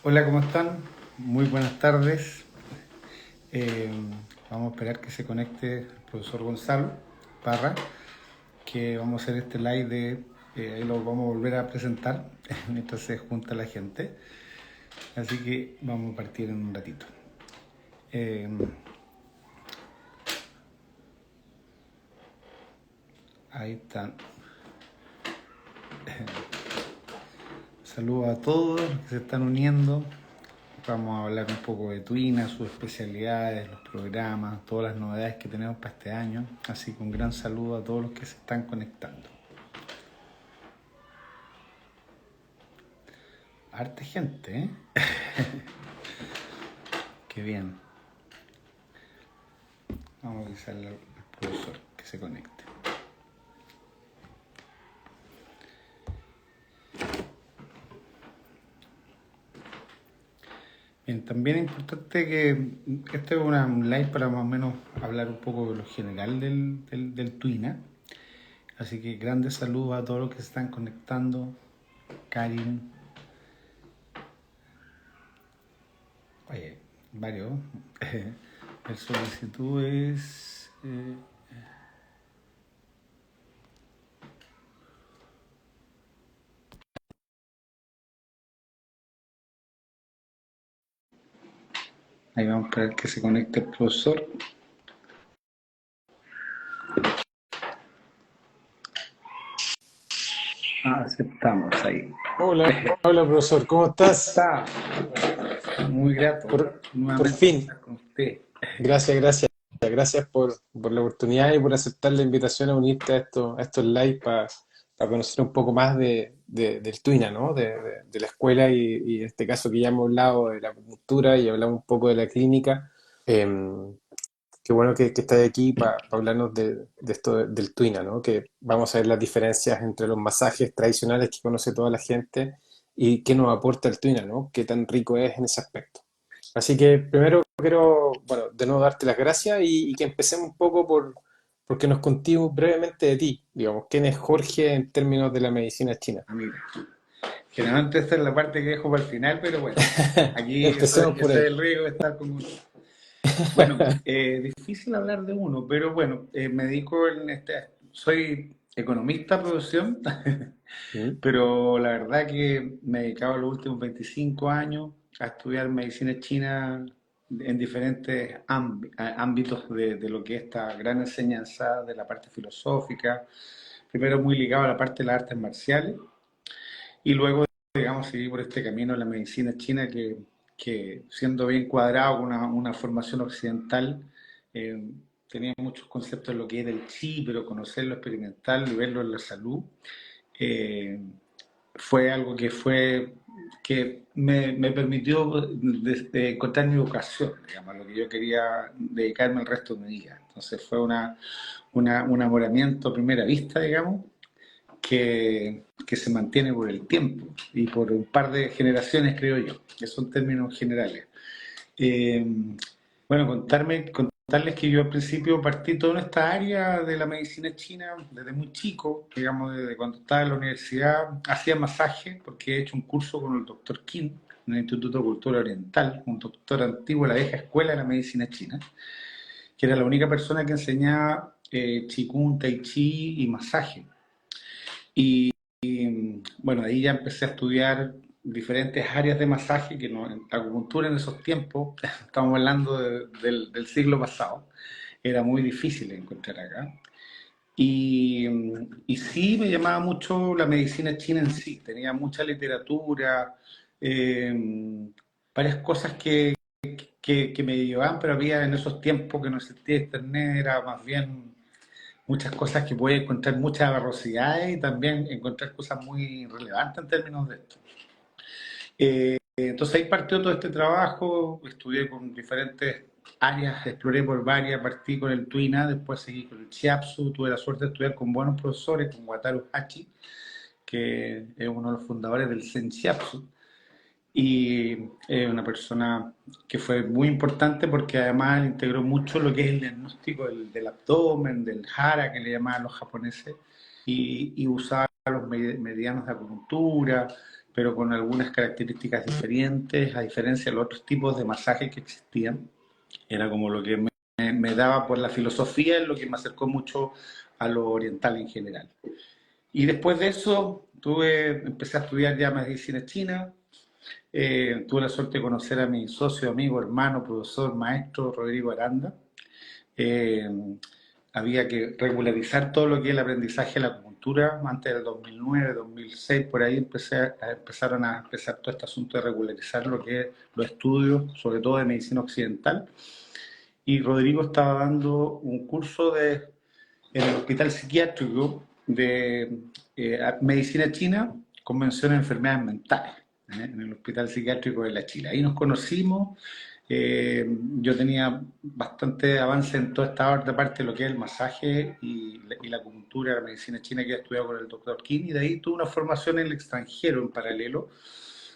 Hola, ¿cómo están? Muy buenas tardes. Eh, Vamos a esperar que se conecte el profesor Gonzalo Parra, que vamos a hacer este live ahí lo vamos a volver a presentar mientras se junta la gente. Así que vamos a partir en un ratito. Eh, Ahí están. Saludos a todos los que se están uniendo. Vamos a hablar un poco de Twina, sus especialidades, los programas, todas las novedades que tenemos para este año. Así que un gran saludo a todos los que se están conectando. Harta gente, ¿eh? Qué bien. Vamos a avisarle al profesor que se conecte. Bien, también es importante que este es un live para más o menos hablar un poco de lo general del Twina. Así que grandes saludos a todos los que se están conectando. Karin, oye, varios. El solicitud es... ahí vamos a esperar que se conecte el profesor. Aceptamos ahí. Hola, hola profesor, ¿cómo estás? Está muy grato Por nuevamente fin, estar con usted. gracias por la oportunidad y por aceptar la invitación a unirte a estos live para conocer un poco más del Twina, ¿no? De la escuela y en este caso que ya hemos hablado de la acupuntura y hablamos un poco de la clínica. Em, Qué bueno que estés aquí para hablarnos de esto del Twina, ¿no? Que vamos a ver las diferencias entre los masajes tradicionales que conoce toda la gente y qué nos aporta el Twina, ¿no? Qué tan rico es en ese aspecto. Así que primero quiero, bueno, de nuevo darte las gracias y que empecemos un poco porque nos contigo brevemente de ti, digamos, quién es Jorge en términos de la medicina china. Amiga. Generalmente esta es la parte que dejo para el final, pero bueno, aquí Empecemos por ese es ahí. el riesgo de estar con uno. Bueno, difícil hablar de uno, pero bueno, me dedico soy economista de profesión, ¿Mm? pero la verdad que me he dedicado los últimos 25 años a estudiar medicina china en diferentes ámbitos de lo que es esta gran enseñanza de la parte filosófica, primero muy ligado a la parte de las artes marciales y luego, digamos, seguir por este camino de la medicina china que siendo bien cuadrado con una formación occidental, eh, tenía muchos conceptos de lo que era el chi, pero conocerlo, experimentarlo y verlo en la salud, eh, fue algo que me permitió encontrar mi vocación, digamos, a lo que yo quería dedicarme el resto de mi vida. Entonces fue un enamoramiento a primera vista, digamos, que se mantiene por el tiempo y por un par de generaciones, creo yo, que son términos generales. Eh, bueno, contarles que yo al principio partí toda esta área de la medicina china desde muy chico, digamos, desde cuando estaba en la universidad, hacía masaje, porque he hecho un curso con el doctor Kim en el Instituto de Cultura Oriental, un doctor antiguo de la vieja escuela de la medicina china, que era la única persona que enseñaba Qigong, Tai Chi y masaje. Y bueno, ahí ya empecé a estudiar diferentes áreas de masaje, que no, en acupuntura en esos tiempos, estamos hablando del siglo pasado, era muy difícil de encontrar acá. Y sí me llamaba mucho la medicina china en sí, tenía mucha literatura, eh, varias cosas que me llevaban, pero había en esos tiempos que no existía internet, era más bien muchas cosas que puede encontrar muchas aberrosidades y también encontrar cosas muy relevantes en términos de esto. Entonces ahí partió todo este trabajo, estudié con diferentes áreas, exploré por varias, partí con el Tuina, después seguí con el Chiapsu, tuve la suerte de estudiar con buenos profesores, con Wataru Hachi, que es uno de los fundadores del Zen Chiapsu, y una persona que fue muy importante porque además integró mucho lo que es el diagnóstico del abdomen, del hara que le llamaban los japoneses, y usaba los medianos de acupuntura, pero con algunas características diferentes, a diferencia de los otros tipos de masajes que existían. Era como lo que me daba por la filosofía, es lo que me acercó mucho a lo oriental en general. Y después de eso empecé a estudiar ya medicina china. Tuve la suerte de conocer a mi socio, amigo, hermano, profesor, maestro Rodrigo Aranda. Eh, Había que regularizar todo lo que es el aprendizaje de la acupuntura. Antes del 2009, 2006, por ahí empezaron a empezar todo este asunto de regularizar lo que es los estudios, sobre todo de medicina occidental. Y Rodrigo estaba dando un curso en el hospital psiquiátrico de medicina china con mención a enfermedades mentales, en el hospital psiquiátrico de la Chile. Ahí nos conocimos. Yo tenía bastante avance en toda esta otra parte de lo que es el masaje y la acupuntura, la medicina china que he estudiado con el doctor Kim, y de ahí tuve una formación en el extranjero en paralelo,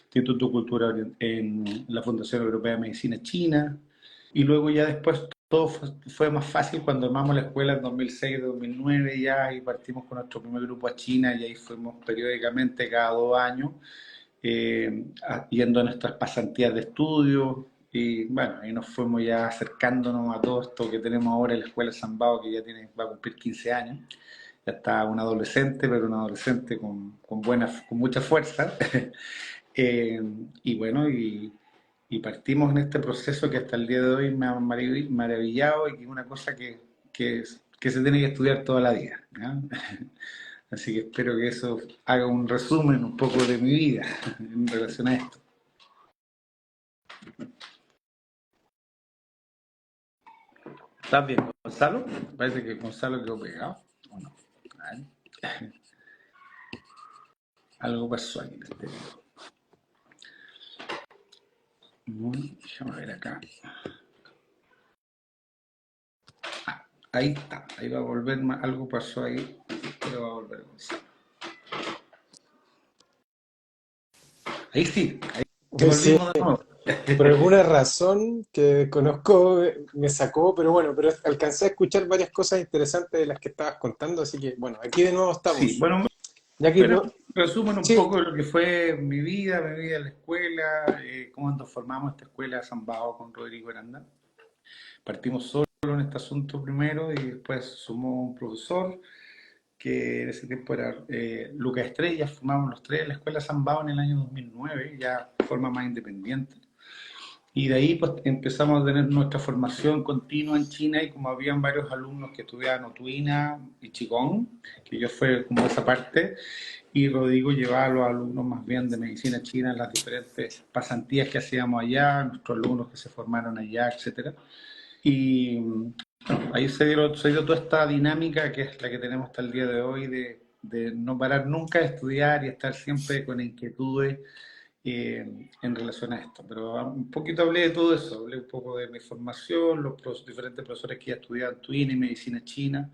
Instituto de Cultura en la Fundación Europea de Medicina China, y luego ya después todo fue más fácil cuando armamos la escuela en 2006-2009 ya y partimos con nuestro primer grupo a China y ahí fuimos periódicamente cada 2 años yendo a nuestras pasantías de estudio y bueno, ahí nos fuimos ya acercándonos a todo esto que tenemos ahora en la Escuela Sambao que ya va a cumplir 15 años. Ya está un adolescente, pero un adolescente con mucha fuerza. Eh, y bueno, y partimos en este proceso que hasta el día de hoy me ha maravillado y que es una cosa que se tiene que estudiar toda la vida, ¿ya? Así que espero que eso haga un resumen un poco de mi vida en relación a esto. ¿Estás bien, Gonzalo? Parece que Gonzalo quedó pegado. ¿O no? A ver. Algo pasó ahí en este video. Déjame ver acá. Ahí está, ahí va a volver, algo pasó ahí, pero va a volver Gonzalo. Ahí sí, ahí Sí, volvimos de nuevo. por alguna razón que conozco me sacó, pero bueno, pero alcancé a escuchar varias cosas interesantes de las que estabas contando, así que bueno, aquí de nuevo Sí, estamos. bueno, Ya que pero no, resumen un sí, poco de lo que fue mi vida en la escuela, cómo nos formamos esta escuela de Sambao con Rodrigo Aranda. Partimos solo en este asunto primero y después sumó un profesor que en ese tiempo era Lucas Estrella, formamos los tres en la escuela Sambao en el año 2009, ya de forma más independiente. Y de ahí pues empezamos a tener nuestra formación continua en China y como habían varios alumnos que estudiaban Otuina y Qigong, que yo fui como esa parte, y Rodrigo llevaba a los alumnos más bien de medicina china en las diferentes pasantías que hacíamos allá, nuestros alumnos que se formaron allá, etcétera. Y bueno, ahí se dio toda esta dinámica que es la que tenemos hasta el día de hoy de no parar nunca de estudiar y estar siempre con inquietudes en relación a esto. Pero un poquito hablé de todo eso, hablé un poco de mi formación, los diferentes profesores que ya estudiaban TWIN y medicina china,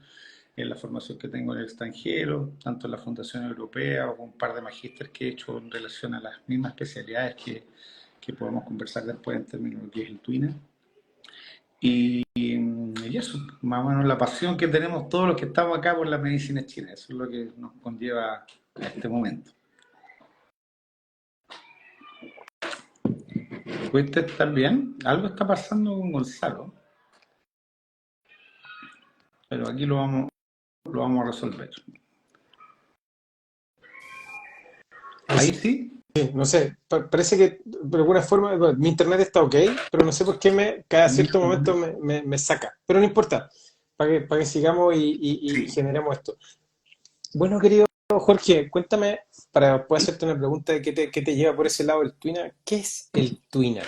en la formación que tengo en el extranjero, tanto en la Fundación Europea o con un par de magísteres que he hecho en relación a las mismas especialidades que podemos conversar después en términos de lo que es el TWINA. Y eso, más o menos la pasión que tenemos todos los que estamos acá por la medicina china, eso es lo que nos conlleva a este momento. ¿Pudiste estar bien? Algo está pasando con Gonzalo, pero aquí lo vamos a resolver. sí, Ahí sí, no sé, parece que de alguna forma bueno, mi internet está ok, pero no sé por qué cada cierto momento me saca. Pero no importa, para que sigamos y sí. generemos esto. Bueno, querido Jorge, cuéntame, para poder hacerte una pregunta de qué te lleva por ese lado del Twina, ¿qué es el Twina?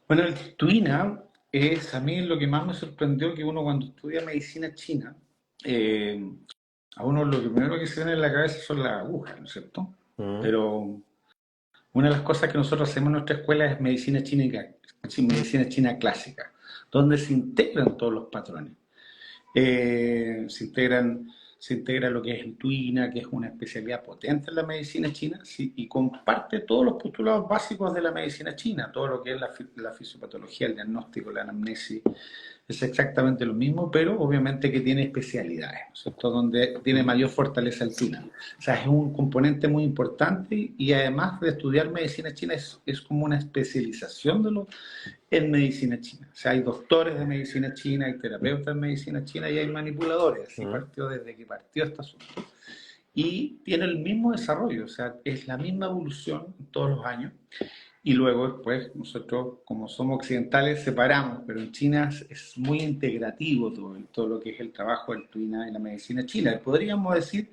Bueno, el Tuina es a mí lo que más me sorprendió que uno cuando estudia medicina china, eh, a uno lo primero que se viene en la cabeza son las agujas, ¿no es cierto? Mm. Pero una de las cosas que nosotros hacemos en nuestra escuela es medicina china clásica, donde se integran todos los patrones. Eh, se integran, Se integra lo que es el tuina, que es una especialidad potente en la medicina china, sí, y comparte todos los postulados básicos de la medicina china, todo lo que es la fisiopatología, el diagnóstico, la anamnesis, es exactamente lo mismo, pero obviamente que tiene especialidades, ¿no es cierto? Donde tiene mayor fortaleza el Tuna. O sea, es un componente muy importante y además de estudiar medicina china es como una especialización en medicina china. O sea, hay doctores de medicina china, hay terapeutas de medicina china y hay manipuladores. Así Mm. partió desde que partió este asunto. Y tiene el mismo desarrollo, o sea, es la misma evolución todos los años. Y luego después nosotros, como somos occidentales, separamos, pero en China es muy integrativo todo lo que es el trabajo del Tuina y la medicina china. Y podríamos decir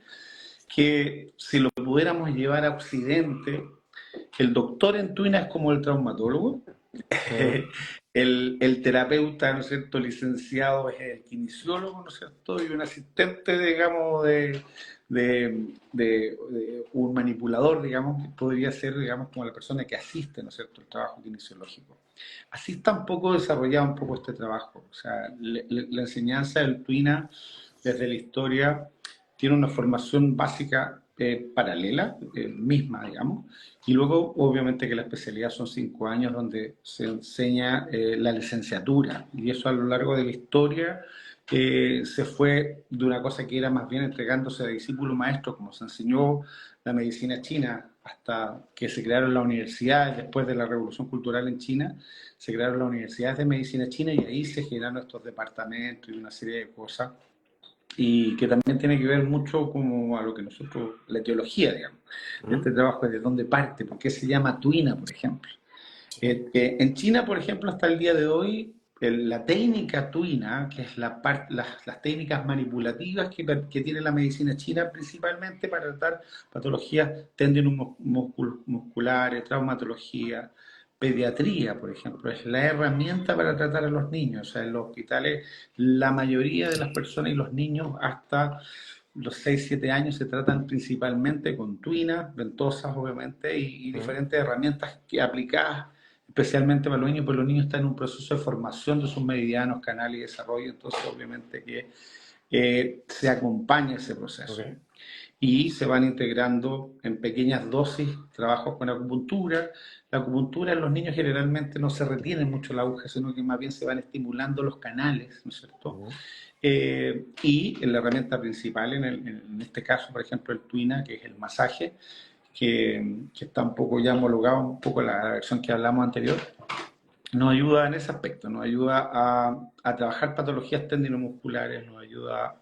que si lo pudiéramos llevar a Occidente, el doctor en Tuina es como el traumatólogo, Mm. el terapeuta, ¿no es cierto?, licenciado es el kinesiólogo, ¿no es cierto?, y un asistente, digamos, de un manipulador, digamos, que podría ser, digamos, como la persona que asiste, ¿no es cierto?, el trabajo kinesiológico. Así está un poco desarrollado un poco este trabajo. O sea, la enseñanza del Tuina desde la historia tiene una formación básica paralela, misma, digamos, y luego obviamente que la especialidad son 5 años donde se enseña la licenciatura, y eso a lo largo de la historia se fue de una cosa que era más bien entregándose a discípulos maestros, como se enseñó la medicina china, hasta que se crearon las universidades después de la Revolución Cultural en China, se crearon las universidades de medicina china y ahí se generaron estos departamentos y una serie de cosas y que también tiene que ver mucho como a lo que nosotros, la etiología, digamos, de Mm. este trabajo, de dónde parte, por qué se llama tuina, por ejemplo. En China, por ejemplo, hasta el día de hoy, la técnica tuina, que es las técnicas manipulativas que tiene la medicina china, principalmente para tratar patologías tendinomusculares, traumatología, pediatría, por ejemplo, es la herramienta para tratar a los niños. O sea, en los hospitales, la mayoría de las personas y los niños hasta los 6 7 años se tratan principalmente con tuinas, ventosas obviamente, y Mm. diferentes herramientas que aplicadas especialmente para los niños, porque los niños están en un proceso de formación de sus meridianos, canales y desarrollo, entonces obviamente que se acompaña ese proceso. Ok. Y se van integrando en pequeñas dosis trabajos con acupuntura. La acupuntura en los niños generalmente no se retiene mucho la aguja, sino que más bien se van estimulando los canales, ¿no es cierto? Mm. Y la herramienta principal, en este caso, por ejemplo, el tuina, que es el masaje, que está un poco ya homologado, un poco la versión que hablamos anterior, nos ayuda en ese aspecto, nos ayuda a trabajar patologías tendinomusculares, nos ayuda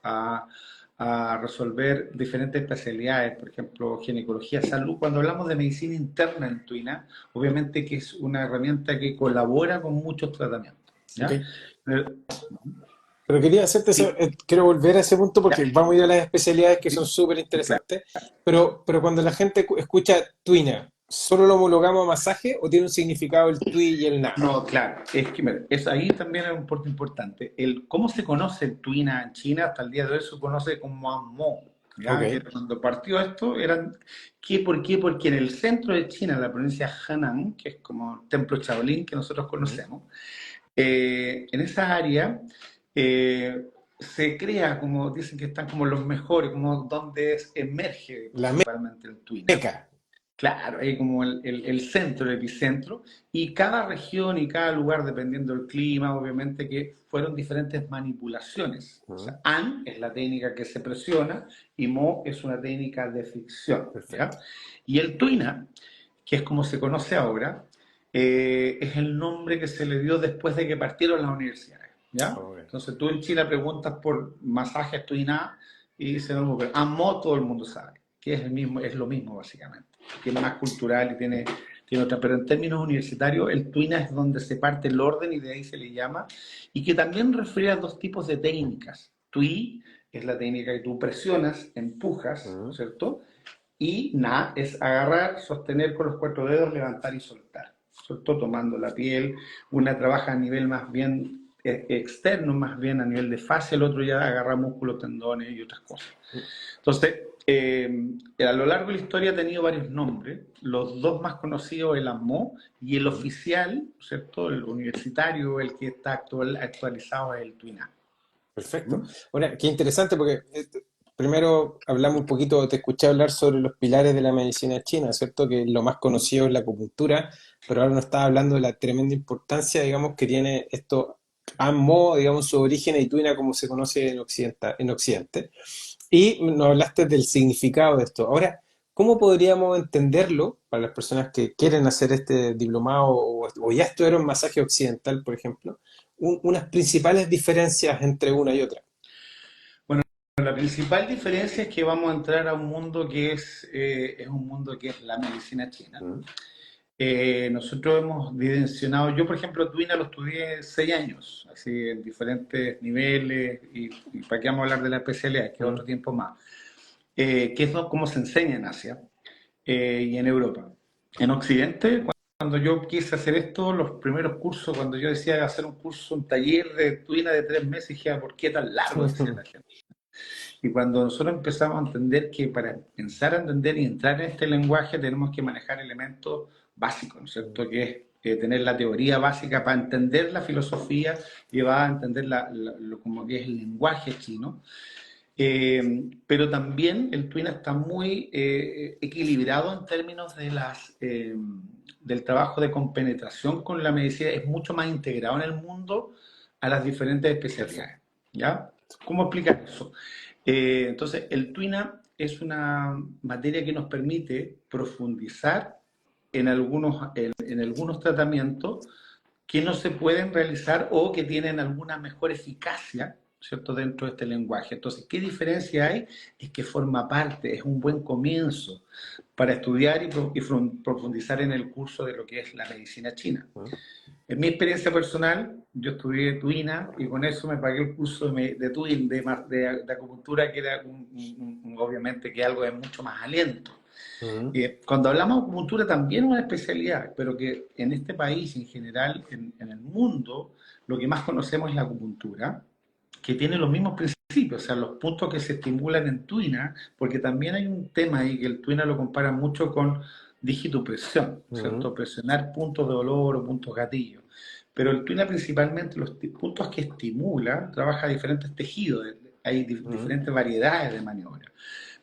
a resolver diferentes especialidades, por ejemplo, ginecología, salud. Cuando hablamos de medicina interna en Tuina, obviamente que es una herramienta que colabora con muchos tratamientos, Ok. ¿ya? Eh, Pero quería hacerte Sí, quiero volver a ese punto ya, porque vamos a ir a las especialidades que son sí, súper claro. interesantes, pero cuando la gente escucha Tuina, ¿solo lo homologamos a masaje o tiene un significado el Tui y el Na? No, claro, es que mira, ahí también es un punto importante. ¿Cómo se conoce el tuina en China? Hasta el día de hoy se conoce como Ammo, ¿ya? Que Ok. cuando partió esto, ¿qué, por qué? Porque en el centro de China, la provincia Henan, que es como el templo Shaolin que nosotros Mm. conocemos, en esa área se crea, como dicen que están como los mejores, como donde emerge La principalmente el tuina. Meca. Claro, ahí como el centro, el epicentro, y cada región y cada lugar, dependiendo del clima, obviamente que fueron diferentes manipulaciones. O Mm. sea, An es la técnica que se presiona y Mo es una técnica de fricción, ¿ya? Perfecto. Y el Tuina, que es como se conoce ahora, es el nombre que se le dio después de que partieron las universidades, ¿ya? Ok. Entonces tú en Chile preguntas por masajes Tuina y dice, no, pero Mo todo el mundo sabe, que es el mismo, es lo mismo básicamente, que es más cultural y tiene otra, pero en términos universitarios el Tuina es donde se parte el orden y de ahí se le llama, y que también refiere a dos tipos de técnicas. Tui es la técnica que tú presionas, empujas, ¿no Mm. es cierto? Y na es agarrar, sostener con los 4 dedos, levantar y soltar. ¿Cierto? Tomando la piel. Una trabaja a nivel más bien externo, más bien a nivel de fascia, el otro ya agarra músculos, tendones y otras cosas. Entonces, a lo largo de la historia ha tenido varios nombres. Los dos más conocidos, el AMO y el Mm. oficial, ¿cierto? El universitario, el que está actualizado es el TWINA. Perfecto. ¿Mm? Ahora, qué interesante porque primero hablamos un poquito, te escuché hablar sobre los pilares de la medicina china, ¿cierto? Que lo más conocido es la acupuntura, pero ahora nos estás hablando de la tremenda importancia, digamos, que tiene esto Amó, digamos, su origen y Tuina como se conoce en Occidente. Y nos hablaste del significado de esto. Ahora, ¿cómo podríamos entenderlo para las personas que quieren hacer este diplomado o ya estudiaron masaje occidental, por ejemplo? Unas principales diferencias entre una y otra. Bueno, la principal diferencia es que vamos a entrar a un mundo que es un mundo que es la medicina china. Mm, Nosotros hemos dimensionado, yo por ejemplo, Tuina lo estudié 6 años, así en diferentes niveles, y para qué vamos a hablar de la especialidad, que es mm, otro tiempo más, que es cómo se enseña en Asia y en Europa. En Occidente, cuando yo quise hacer esto, los primeros cursos, cuando yo decía hacer un curso, un taller de Tuina de 3 meses, dije, "Ah, ¿por qué tan largo?" Decía la gente. Y cuando nosotros empezamos a entender que para empezar a entender y entrar en este lenguaje tenemos que manejar elementos básicos, ¿no es cierto? Que es tener la teoría básica para entender la filosofía y va a entender como que es el lenguaje chino. Pero también el Twina está muy equilibrado en términos del trabajo de compenetración con la medicina, es mucho más integrado en el mundo a las diferentes perfecto. especialidades. ¿Ya? ¿Cómo explicar eso? Entonces, el Twina es una materia que nos permite profundizar en algunos tratamientos que no se pueden realizar o que tienen alguna mejor eficacia, ¿cierto?, dentro de este lenguaje. Entonces, ¿qué diferencia hay? Es que forma parte, es un buen comienzo para estudiar y profundizar en el curso de lo que es la medicina china. Mm. En mi experiencia personal, yo estudié Tuina y con eso me pagué el curso de Tuin, de acupuntura, que era obviamente que algo de mucho más aliento. Mm. Cuando hablamos de acupuntura también es una especialidad, pero que en este país, en general, en el mundo, lo que más conocemos es la acupuntura, que tiene los mismos principios, o sea, los puntos que se estimulan en tuina, porque también hay un tema ahí que el tuina lo compara mucho con digitopresión, Mm. ¿cierto? Presionar puntos de dolor o puntos gatillos. Pero el tuina principalmente, los puntos que estimula, trabaja diferentes tejidos, hay Mm. diferentes variedades de maniobras,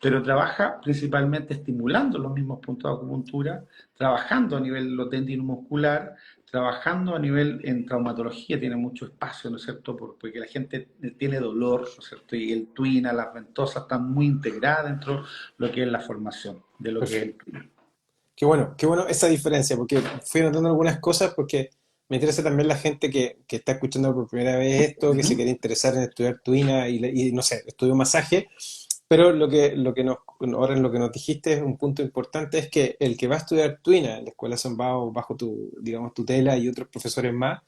pero trabaja principalmente estimulando los mismos puntos de acupuntura, trabajando a nivel tendino muscular, trabajando a nivel en traumatología, tiene mucho espacio, ¿no es cierto? Porque la gente tiene dolor, ¿no es cierto? Y el tuina, las ventosas están muy integradas dentro de lo que es la formación de lo que es el Perfecto. tuina. Qué bueno esa diferencia, porque fui notando algunas cosas, porque me interesa también la gente que está escuchando por primera vez esto, que se Ujú. quiere interesar en estudiar tuina y no sé, estudio masaje, pero ahora en lo que nos dijiste es un punto importante, es que el que va a estudiar tuina en la Escuela Zambao bajo tu, digamos, tutela y otros profesores más,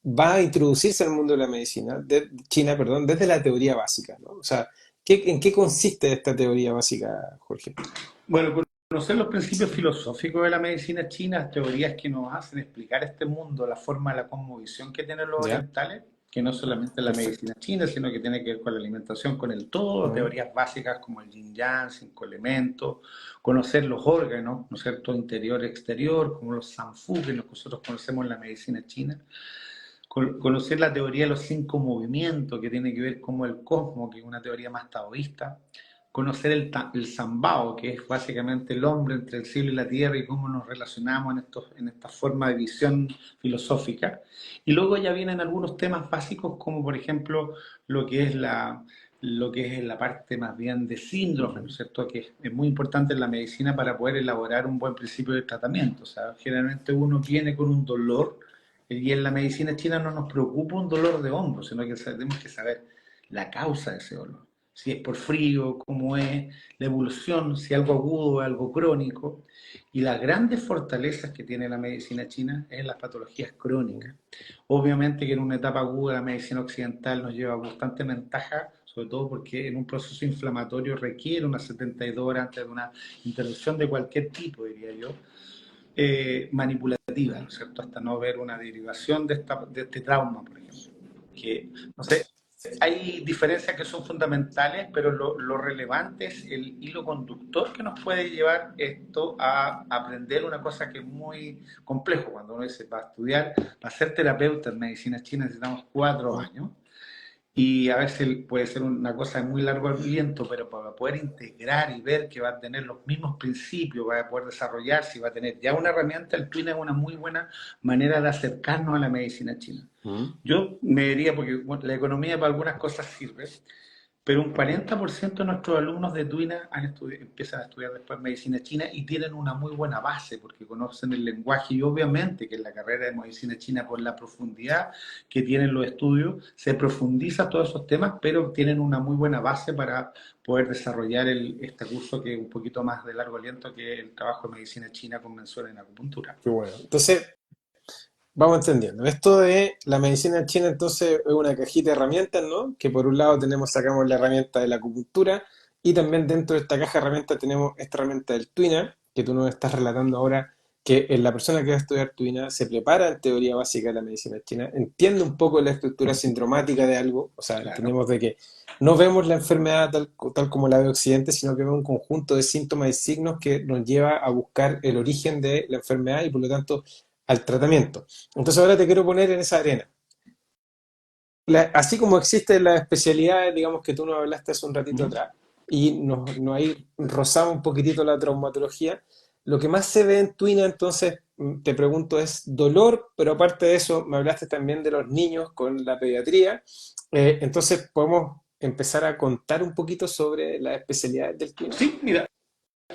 va a introducirse al mundo de la medicina, de China, perdón, desde la teoría básica, ¿no? O sea, ¿en qué consiste esta teoría básica, Jorge? Bueno, conocer los principios filosóficos de la medicina china, teorías que nos hacen explicar este mundo, la forma de la cosmovisión que tienen los ¿Ya? orientales, que no solamente la medicina Perfecto. china, sino que tiene que ver con la alimentación, con el todo, Mm. teorías básicas como el yin yang, 5 elementos, conocer los órganos, ¿no es cierto?, interior, exterior, como los sanfu que nosotros conocemos en la medicina china, conocer la teoría de los 5 movimientos, que tiene que ver como el cosmos, que es una teoría más taoísta, conocer el Sambao, que es básicamente el hombre entre el cielo y la tierra y cómo nos relacionamos en esta forma de visión filosófica. Y luego ya vienen algunos temas básicos como por ejemplo lo que es la parte más bien de síndrome, ¿no es cierto? Que es muy importante en la medicina para poder elaborar un buen principio de tratamiento. O sea, generalmente uno viene con un dolor y en la medicina china no nos preocupa un dolor de hombro, sino que tenemos que saber la causa de ese dolor. Si es por frío, cómo es, la evolución, si algo agudo o algo crónico. Y las grandes fortalezas que tiene la medicina china es las patologías crónicas. Mm. Obviamente que en una etapa aguda la medicina occidental nos lleva bastante ventaja, sobre todo porque en un proceso inflamatorio requiere unas 72 horas antes de una intervención de cualquier tipo, diría yo, manipulativa, ¿no es cierto? Hasta no ver una derivación de este trauma, por ejemplo. Que, no sé, hay diferencias que son fundamentales, pero lo relevante es el hilo conductor que nos puede llevar esto a aprender una cosa que es muy complejo. Cuando uno dice, para estudiar, para ser terapeuta en medicina china necesitamos 4 años. y a veces puede ser una cosa de muy largo aliento, pero para poder integrar y ver que va a tener los mismos principios, va a poder desarrollarse y va a tener ya una herramienta, el Twin es una muy buena manera de acercarnos a la medicina china. Mm. Yo me diría, porque bueno, la economía para algunas cosas sirve, pero un 40% de nuestros alumnos de Tuina empiezan a estudiar después medicina china y tienen una muy buena base porque conocen el lenguaje y obviamente que en la carrera de medicina china por la profundidad que tienen los estudios se profundiza todos esos temas, pero tienen una muy buena base para poder desarrollar este curso que es un poquito más de largo aliento que el trabajo de medicina china convencional en acupuntura. Qué bueno. Entonces, vamos entendiendo. Esto de la medicina china, entonces, es una cajita de herramientas, ¿no? Que por un lado sacamos la herramienta de la acupuntura y también dentro de esta caja de herramientas tenemos esta herramienta del Tuina, que tú nos estás relatando ahora, que la persona que va a estudiar Tuina se prepara en teoría básica de la medicina china, entiende un poco la estructura sindromática de algo, o sea, Claro. entendemos de que no vemos la enfermedad tal como la ve Occidente, sino que vemos un conjunto de síntomas y signos que nos lleva a buscar el origen de la enfermedad y por lo tanto al tratamiento. Entonces ahora te quiero poner en esa arena. Así como existen las especialidades, digamos que tú nos hablaste hace un ratito Ujú. atrás, y nos ahí rozamos un poquitito la traumatología, lo que más se ve en Tuina, entonces, te pregunto, es dolor, pero aparte de eso, me hablaste también de los niños con la pediatría. Entonces, podemos empezar a contar un poquito sobre las especialidades del Tuina. Sí, mira,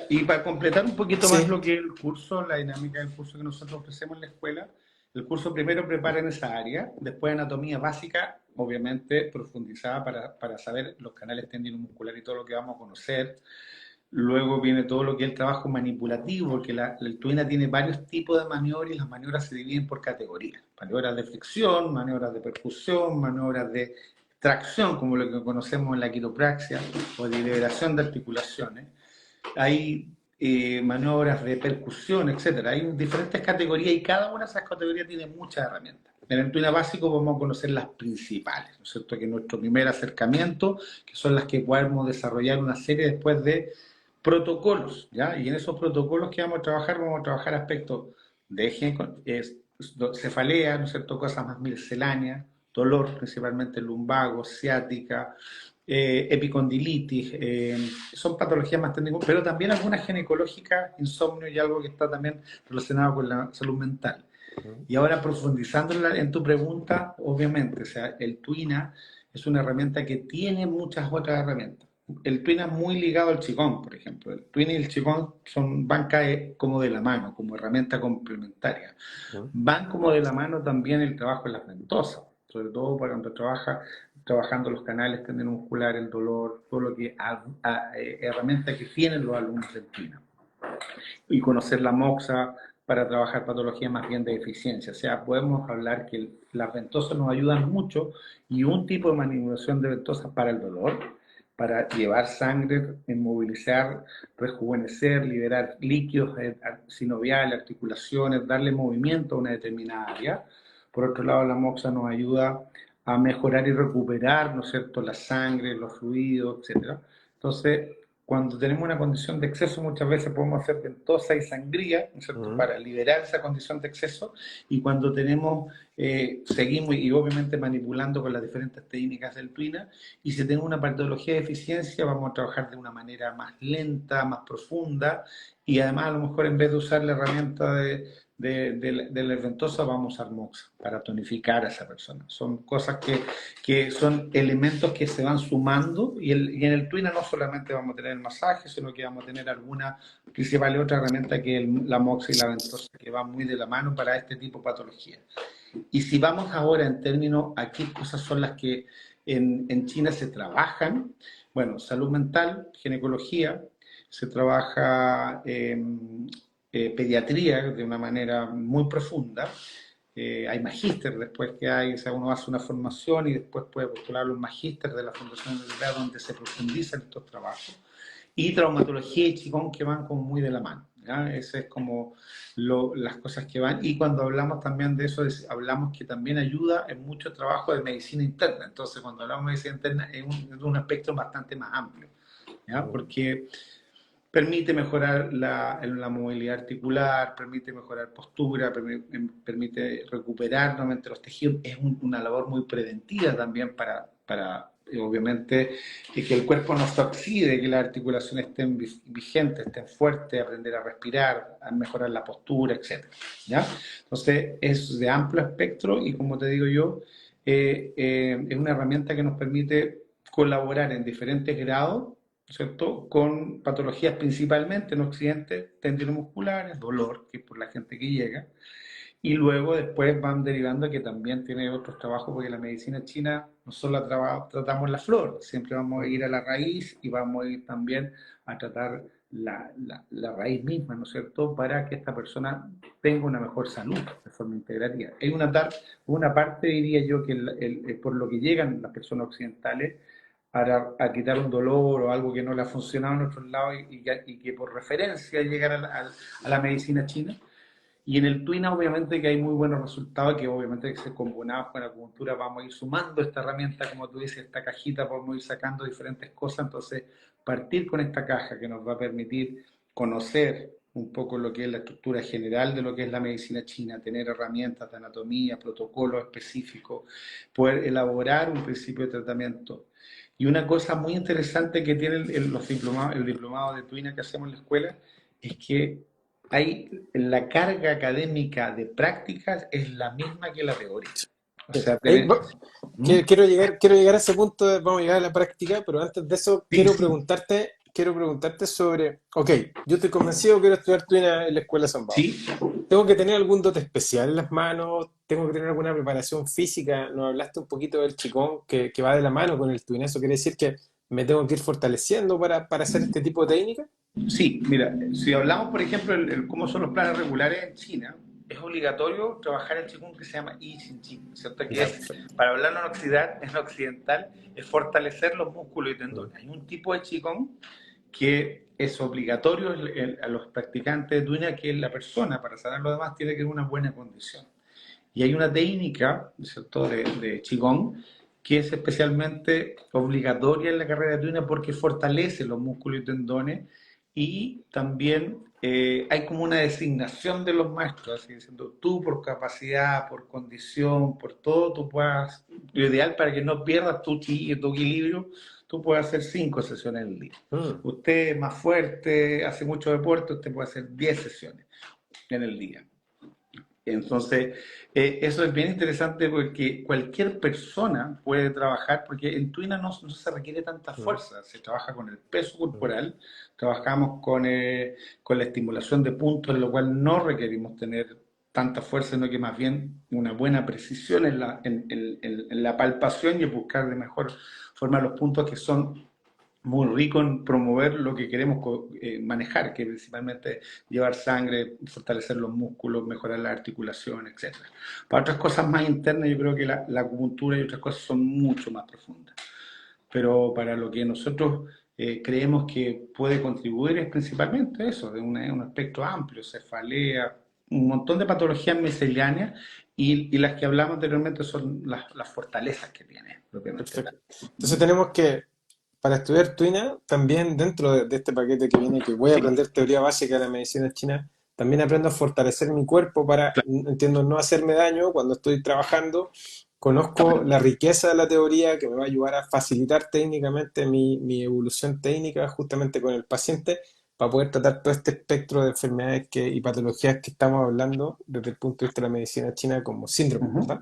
y para completar un poquito más Sí. lo que es el curso, la dinámica del curso que nosotros ofrecemos en la escuela, el curso primero prepara en esa área, después anatomía básica, obviamente profundizada para saber los canales tendinomusculares y todo lo que vamos a conocer. Luego viene todo lo que es el trabajo manipulativo, porque el Tuina tiene varios tipos de maniobras y las maniobras se dividen por categorías. Maniobras de flexión, maniobras de percusión, maniobras de tracción, como lo que conocemos en la quiropraxia, o de liberación de articulaciones. Hay maniobras de percusión, etcétera. Hay diferentes categorías y cada una de esas categorías tiene muchas herramientas. En el Tuina básico vamos a conocer las principales, ¿no es cierto? Que es nuestro primer acercamiento, que son las que podemos desarrollar una serie después de protocolos, ¿ya? Y en esos protocolos que vamos a trabajar aspectos de cefalea, ¿no es cierto? Cosas más misceláneas, dolor, principalmente lumbago, ciática, epicondilitis, son patologías más técnicas, pero también algunas ginecológicas, insomnio y algo que está también relacionado con la salud mental. Ujú. Y ahora profundizando en tu pregunta, obviamente, o sea, el Tuina es una herramienta que tiene muchas otras herramientas. El Tuina es muy ligado al Qigong, por ejemplo. El Tuina y el Qigong van como de la mano, como herramienta complementaria. Ujú. Van como de la mano también el trabajo en las ventosas, sobre todo para cuando trabajando los canales tendinomusculares, el dolor, todo lo que herramientas que tienen los alumnos del Tuina y conocer la moxa para trabajar patologías más bien de eficiencia. O sea, podemos hablar que las ventosas nos ayudan mucho y un tipo de manipulación de ventosas para el dolor, para llevar sangre, movilizar, rejuvenecer, liberar líquidos sinoviales, articulaciones, darle movimiento a una determinada área. Por otro lado, la moxa nos ayuda a mejorar y recuperar, ¿no es cierto?, la sangre, los fluidos, etcétera. Entonces, cuando tenemos una condición de exceso, muchas veces podemos hacer ventosa y sangría, ¿no es cierto?, Ujú. para liberar esa condición de exceso. Y cuando seguimos y obviamente manipulando con las diferentes técnicas del Tuina, y si tenemos una patología de eficiencia, vamos a trabajar de una manera más lenta, más profunda, y además a lo mejor en vez de usar la herramienta de la ventosa, vamos a usar moxa para tonificar a esa persona. Son cosas que son elementos que se van sumando y en el Tuina no solamente vamos a tener el masaje, sino que vamos a tener alguna principal otra herramienta que es la moxa y la ventosa, que van muy de la mano para este tipo de patología. Y si vamos ahora en términos a qué cosas son las que en China se trabajan, bueno, salud mental, ginecología, se trabaja pediatría de una manera muy profunda, hay magíster después que hay, o sea, uno hace una formación y después puede postular un magíster de la Fundación Europea donde se profundizan estos trabajos. Y traumatología y Qigong que van como muy de la mano. ¿Ya? Ese es como las cosas que van. Y cuando hablamos también de eso, hablamos que también ayuda en mucho trabajo de medicina interna. Entonces, cuando hablamos de medicina interna, es un espectro bastante más amplio. ¿Ya? Ujú. Porque permite mejorar la movilidad articular, permite mejorar postura, permite recuperar nuevamente los tejidos. Es una labor muy preventiva también obviamente, que el cuerpo no se oxide, que las articulaciones estén vigentes, estén fuertes, aprender a respirar, a mejorar la postura, etcétera, ¿ya? Entonces, es de amplio espectro y como te digo yo, es una herramienta que nos permite colaborar en diferentes grados, ¿cierto? Con patologías principalmente en accidentes tendinomusculares, dolor, que es por la gente que llega, y luego después van derivando que también tiene otros trabajos, porque la medicina china no solo tratamos la flor, siempre vamos a ir a la raíz y vamos a ir también a tratar la raíz misma, ¿no es cierto?, para que esta persona tenga una mejor salud de forma integrativa. Hay una parte, diría yo, que por lo que llegan las personas occidentales a quitar un dolor o algo que no le ha funcionado en otros lados y que por referencia llegar a la medicina china. Y en el Twina obviamente que hay muy buenos resultados, que obviamente que se combinamos con la acupuntura vamos a ir sumando esta herramienta, como tú dices, esta cajita, podemos ir sacando diferentes cosas, entonces partir con esta caja que nos va a permitir conocer un poco lo que es la estructura general de lo que es la medicina china, tener herramientas de anatomía, protocolos específicos, poder elaborar un principio de tratamiento. Y una cosa muy interesante que tiene el diplomado de Twina que hacemos en la escuela es que hay la carga académica de prácticas es la misma que la teórica. O sea, Ahí tenés... ¿Mm? quiero llegar a ese punto, vamos a llegar a la práctica, pero antes de eso Sí, sí, quiero preguntarte sobre, ok, yo estoy convencido, quiero estudiar Twina en la Escuela San Pablo. sí, ¿Tengo que tener algún dote especial en las manos? ¿Tengo que tener alguna preparación física? Nos hablaste un poquito del Qigong que va de la mano con el Twina. ¿Eso quiere decir que me tengo que ir fortaleciendo para hacer este tipo de técnica? sí. Mira, si hablamos, por ejemplo, cómo son los planes regulares en China, es obligatorio trabajar el Qigong que se llama I Ching Ching, ¿cierto? Que Ya, es, perfecto. para hablarlo en occidental, es fortalecer los músculos y tendones. Hay un tipo de Qigong que es obligatorio a los practicantes de Tuina que la persona, para sanar lo demás, tiene que tener una buena condición. Y hay una técnica, ¿cierto?, de Qigong que es especialmente obligatoria en la carrera de Tuina porque fortalece los músculos y tendones y también hay como una designación de los maestros, así diciendo, tú por capacidad, por condición, por todo, tú puedas, lo ideal para que no pierdas tu equilibrio, tú puedes hacer 5 sesiones al día. Mm, Usted es más fuerte, hace mucho deporte, usted puede hacer 10 sesiones en el día. Entonces, eso es bien interesante porque cualquier persona puede trabajar, porque en Tuina no se requiere tanta mm, fuerza, se trabaja con el peso mm. corporal, trabajamos con la estimulación de puntos, en lo cual no requerimos tener tanta fuerza, sino que más bien una buena precisión en la palpación y en buscar de mejor forma los puntos que son muy rico en promover lo que queremos manejar, que principalmente llevar sangre, fortalecer los músculos, mejorar las articulaciones, etc. Para otras cosas más internas, yo creo que la acupuntura y otras cosas son mucho más profundas. Pero para lo que nosotros creemos que puede contribuir es principalmente eso, de un aspecto amplio, cefalea, un montón de patologías misceláneas y las que hablamos anteriormente son las fortalezas que tiene propiamente tal. Perfecto. Entonces tenemos que, para estudiar Tuina, también dentro de este paquete que viene, que voy a Sí, aprender teoría básica de la medicina china, también aprendo a fortalecer mi cuerpo para, entiendo, no hacerme daño cuando estoy trabajando. Conozco la riqueza de la teoría que me va a ayudar a facilitar técnicamente mi evolución técnica justamente con el paciente para poder tratar todo este espectro de enfermedades y patologías que estamos hablando desde el punto de vista de la medicina china como síndrome, uh-huh. ¿verdad?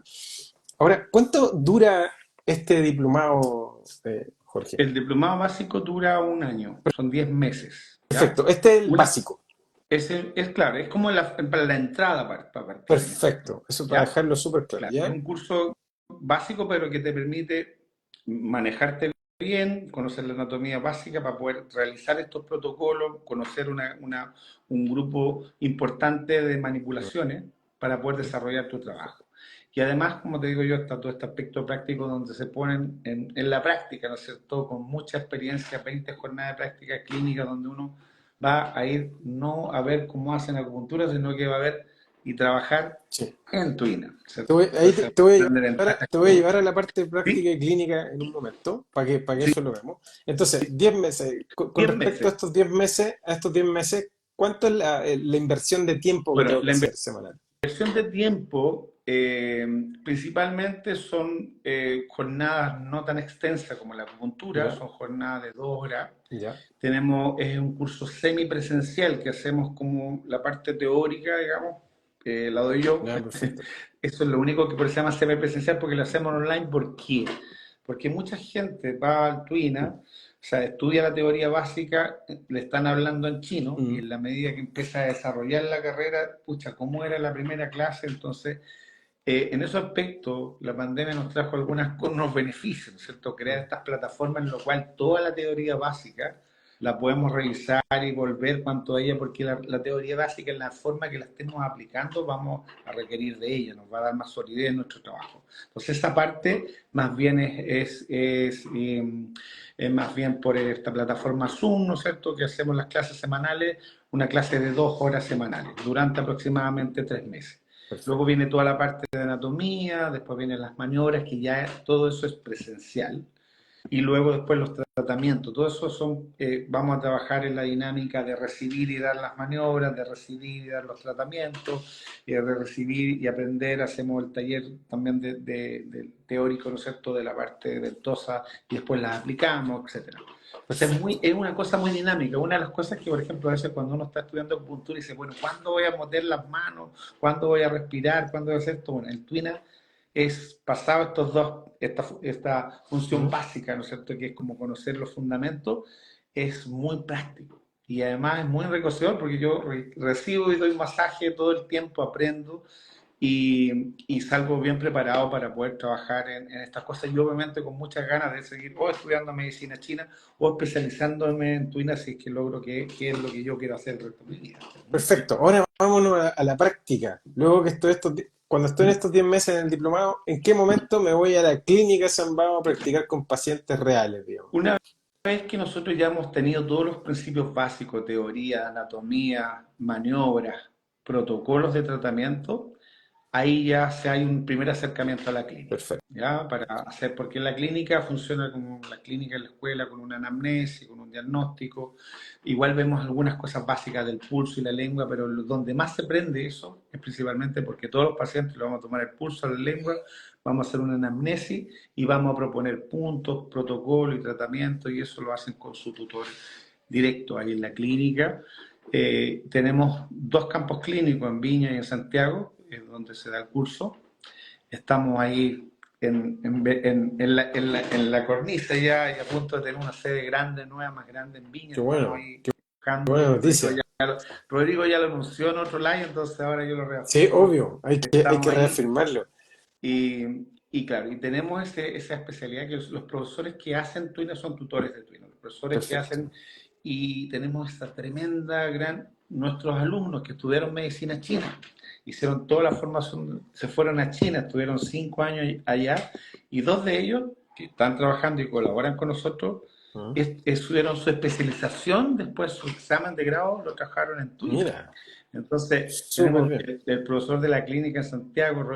Ahora, ¿cuánto dura este diplomado, Jorge? El diplomado básico dura un año, son 10 meses, ¿ya? Perfecto, este es el Una, básico. es claro, es como para la entrada para partir en esto, Perfecto, eso para ¿ya? dejarlo súper claro, Claro, es ¿ya? un curso básico, pero que te permite manejarte bien, conocer la anatomía básica para poder realizar estos protocolos, conocer un grupo importante de manipulaciones para poder desarrollar tu trabajo. Y además, como te digo yo, está todo este aspecto práctico donde se ponen en la práctica, ¿no es cierto?, con mucha experiencia, 20 jornadas de práctica clínica donde uno va a ir no a ver cómo hacen acupuntura, sino que va a ver y trabajar Sí. en Tuina, ¿cierto? Ahí Entonces, te voy a llevar a la parte ¿sí? práctica y clínica en un momento, para que Sí, eso lo vemos. Entonces, 10 meses. Con 10 respecto meses. a estos 10 meses, ¿cuánto es la inversión de tiempo que Bueno, tengo que hacer semanal? inversión de tiempo Eh, Principalmente son jornadas no tan extensas como la acupuntura, ¿Ya? son jornadas de 2 horas. ¿Ya? Es un curso semipresencial que hacemos como la parte teórica, digamos, la doy yo. Ya, perfecto. Eso es lo único que por eso se llama semipresencial porque lo hacemos online. ¿Por qué? Porque mucha gente va al Twina, o sea, estudia la teoría básica, le están hablando en chino y Mm. en la medida que empieza a desarrollar la carrera, pucha, ¿cómo era la primera clase? Entonces en ese aspecto, la pandemia nos trajo unos beneficios, ¿no es cierto? Crear Mm. estas plataformas en las cuales toda la teoría básica la podemos revisar y volver cuanto a ella, porque la teoría básica, en la forma que la estemos aplicando, vamos a requerir de ella, nos va a dar más solidez en nuestro trabajo. Entonces, esa parte más bien es más bien por esta plataforma Zoom, ¿no es cierto? Que hacemos las clases semanales, una clase de 2 horas semanales, durante aproximadamente 3 meses. Luego Perfecto. viene toda la parte de anatomía, después vienen las maniobras, que ya todo eso es presencial. Y luego después los tratamientos. Todo eso vamos a trabajar en la dinámica de recibir y dar las maniobras, de recibir y dar los tratamientos, y de recibir y aprender. Hacemos el taller también de teórico, ¿no es cierto?, de la parte ventosa y después las aplicamos, etcétera. Entonces Perfecto. es una cosa muy dinámica. Una de las cosas que, por ejemplo, a veces cuando uno está estudiando acupuntura y dice, bueno, ¿cuándo voy a meter las manos? ¿Cuándo voy a respirar? ¿Cuándo voy a hacer esto? Bueno, el Twina es pasado esta función Mm. básica, ¿no es cierto?, que es como conocer los fundamentos, es muy práctico. Y además es muy enriquecedor porque yo recibo y doy masaje todo el tiempo, aprendo y salgo bien preparado para poder trabajar en estas cosas y obviamente con muchas ganas de seguir o estudiando medicina china o especializándome en Twina si es que logro que es lo que yo quiero hacer el resto de mi vida. Perfecto. Ahora vámonos a la práctica. Luego que cuando estoy en estos 10 meses en el diplomado, ¿en qué momento me voy a la clínica San Bao a practicar con pacientes reales, digamos? Una vez que nosotros ya hemos tenido todos los principios básicos, teoría, anatomía, maniobras, protocolos de tratamiento, ahí ya se hay un primer acercamiento a la clínica, Perfecto. ¿ya? Para hacer, porque la clínica funciona como la clínica en la escuela, con una anamnesis, con un diagnóstico. Igual vemos algunas cosas básicas del pulso y la lengua, pero donde más se prende eso es principalmente porque todos los pacientes le vamos a tomar el pulso a la lengua, vamos a hacer una anamnesis y vamos a proponer puntos, protocolo y tratamiento, y eso lo hacen con su tutor directo ahí en la clínica. Tenemos 2 campos clínicos en Viña y en Santiago, donde se da el curso. Estamos ahí en la cornisa ya y a punto de tener una sede grande, nueva, más grande en Viña. Qué Estamos bueno, ahí qué buscando. buena noticia. Rodrigo ya lo anunció en otro live, entonces ahora yo lo Sí, reafirmo. obvio, hay que Estamos ahí reafirmarlo. y claro, y tenemos esa especialidad que los profesores que hacen Twina son tutores de Twina. Los profesores que Perfecto. hacen, y tenemos esta tremenda nuestros alumnos que estudiaron medicina china, hicieron toda la formación, se fueron a China, estuvieron 5 años allá, y 2 de ellos que están trabajando y colaboran con nosotros, Mm. estudiaron su especialización, después su examen de grado lo trabajaron en Twina. Mira, Entonces, súper tenemos bien. el profesor de la clínica en Santiago,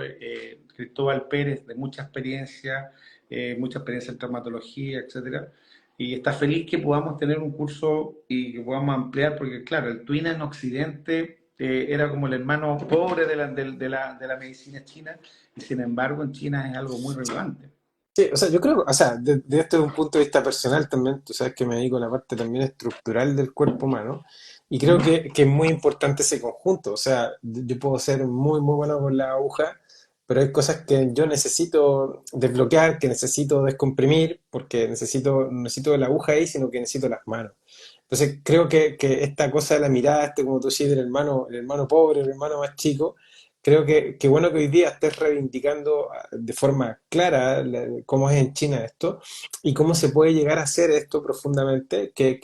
Cristóbal Pérez, de mucha experiencia en traumatología, etcétera. Y está feliz que podamos tener un curso y que podamos ampliar, porque claro, el Twina en Occidente era como el hermano pobre de la medicina china, y sin embargo en China es algo muy relevante. Sí, o sea, yo creo, o sea, desde un punto de vista personal también, tú sabes que me dedico a la parte también estructural del cuerpo humano, y creo ¿Mm? que es muy importante ese conjunto. O sea, yo puedo ser muy, muy bueno con la aguja, pero hay cosas que yo necesito desbloquear, que necesito descomprimir, porque no necesito de la aguja ahí, sino que necesito las manos. Entonces, creo que esta cosa de la mirada, como tú decís, el hermano pobre, el hermano más chico, creo que bueno que hoy día estés reivindicando de forma clara cómo es en China esto y cómo se puede llegar a hacer esto profundamente, que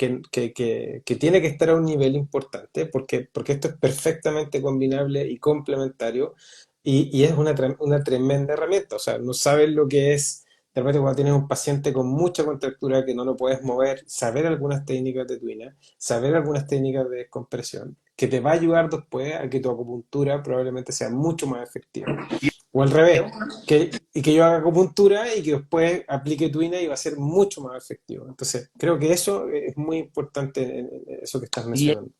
tiene que estar a un nivel importante, porque esto es perfectamente combinable y complementario y es una tremenda herramienta. O sea, no sabes lo que es. De repente, cuando tienes un paciente con mucha contractura que no lo puedes mover, saber algunas técnicas de tuina, saber algunas técnicas de descompresión, que te va a ayudar después a que tu acupuntura probablemente sea mucho más efectiva. O al revés, y que yo haga acupuntura y que después aplique tuina y va a ser mucho más efectivo. Entonces, creo que eso es muy importante, eso que estás Y mencionando.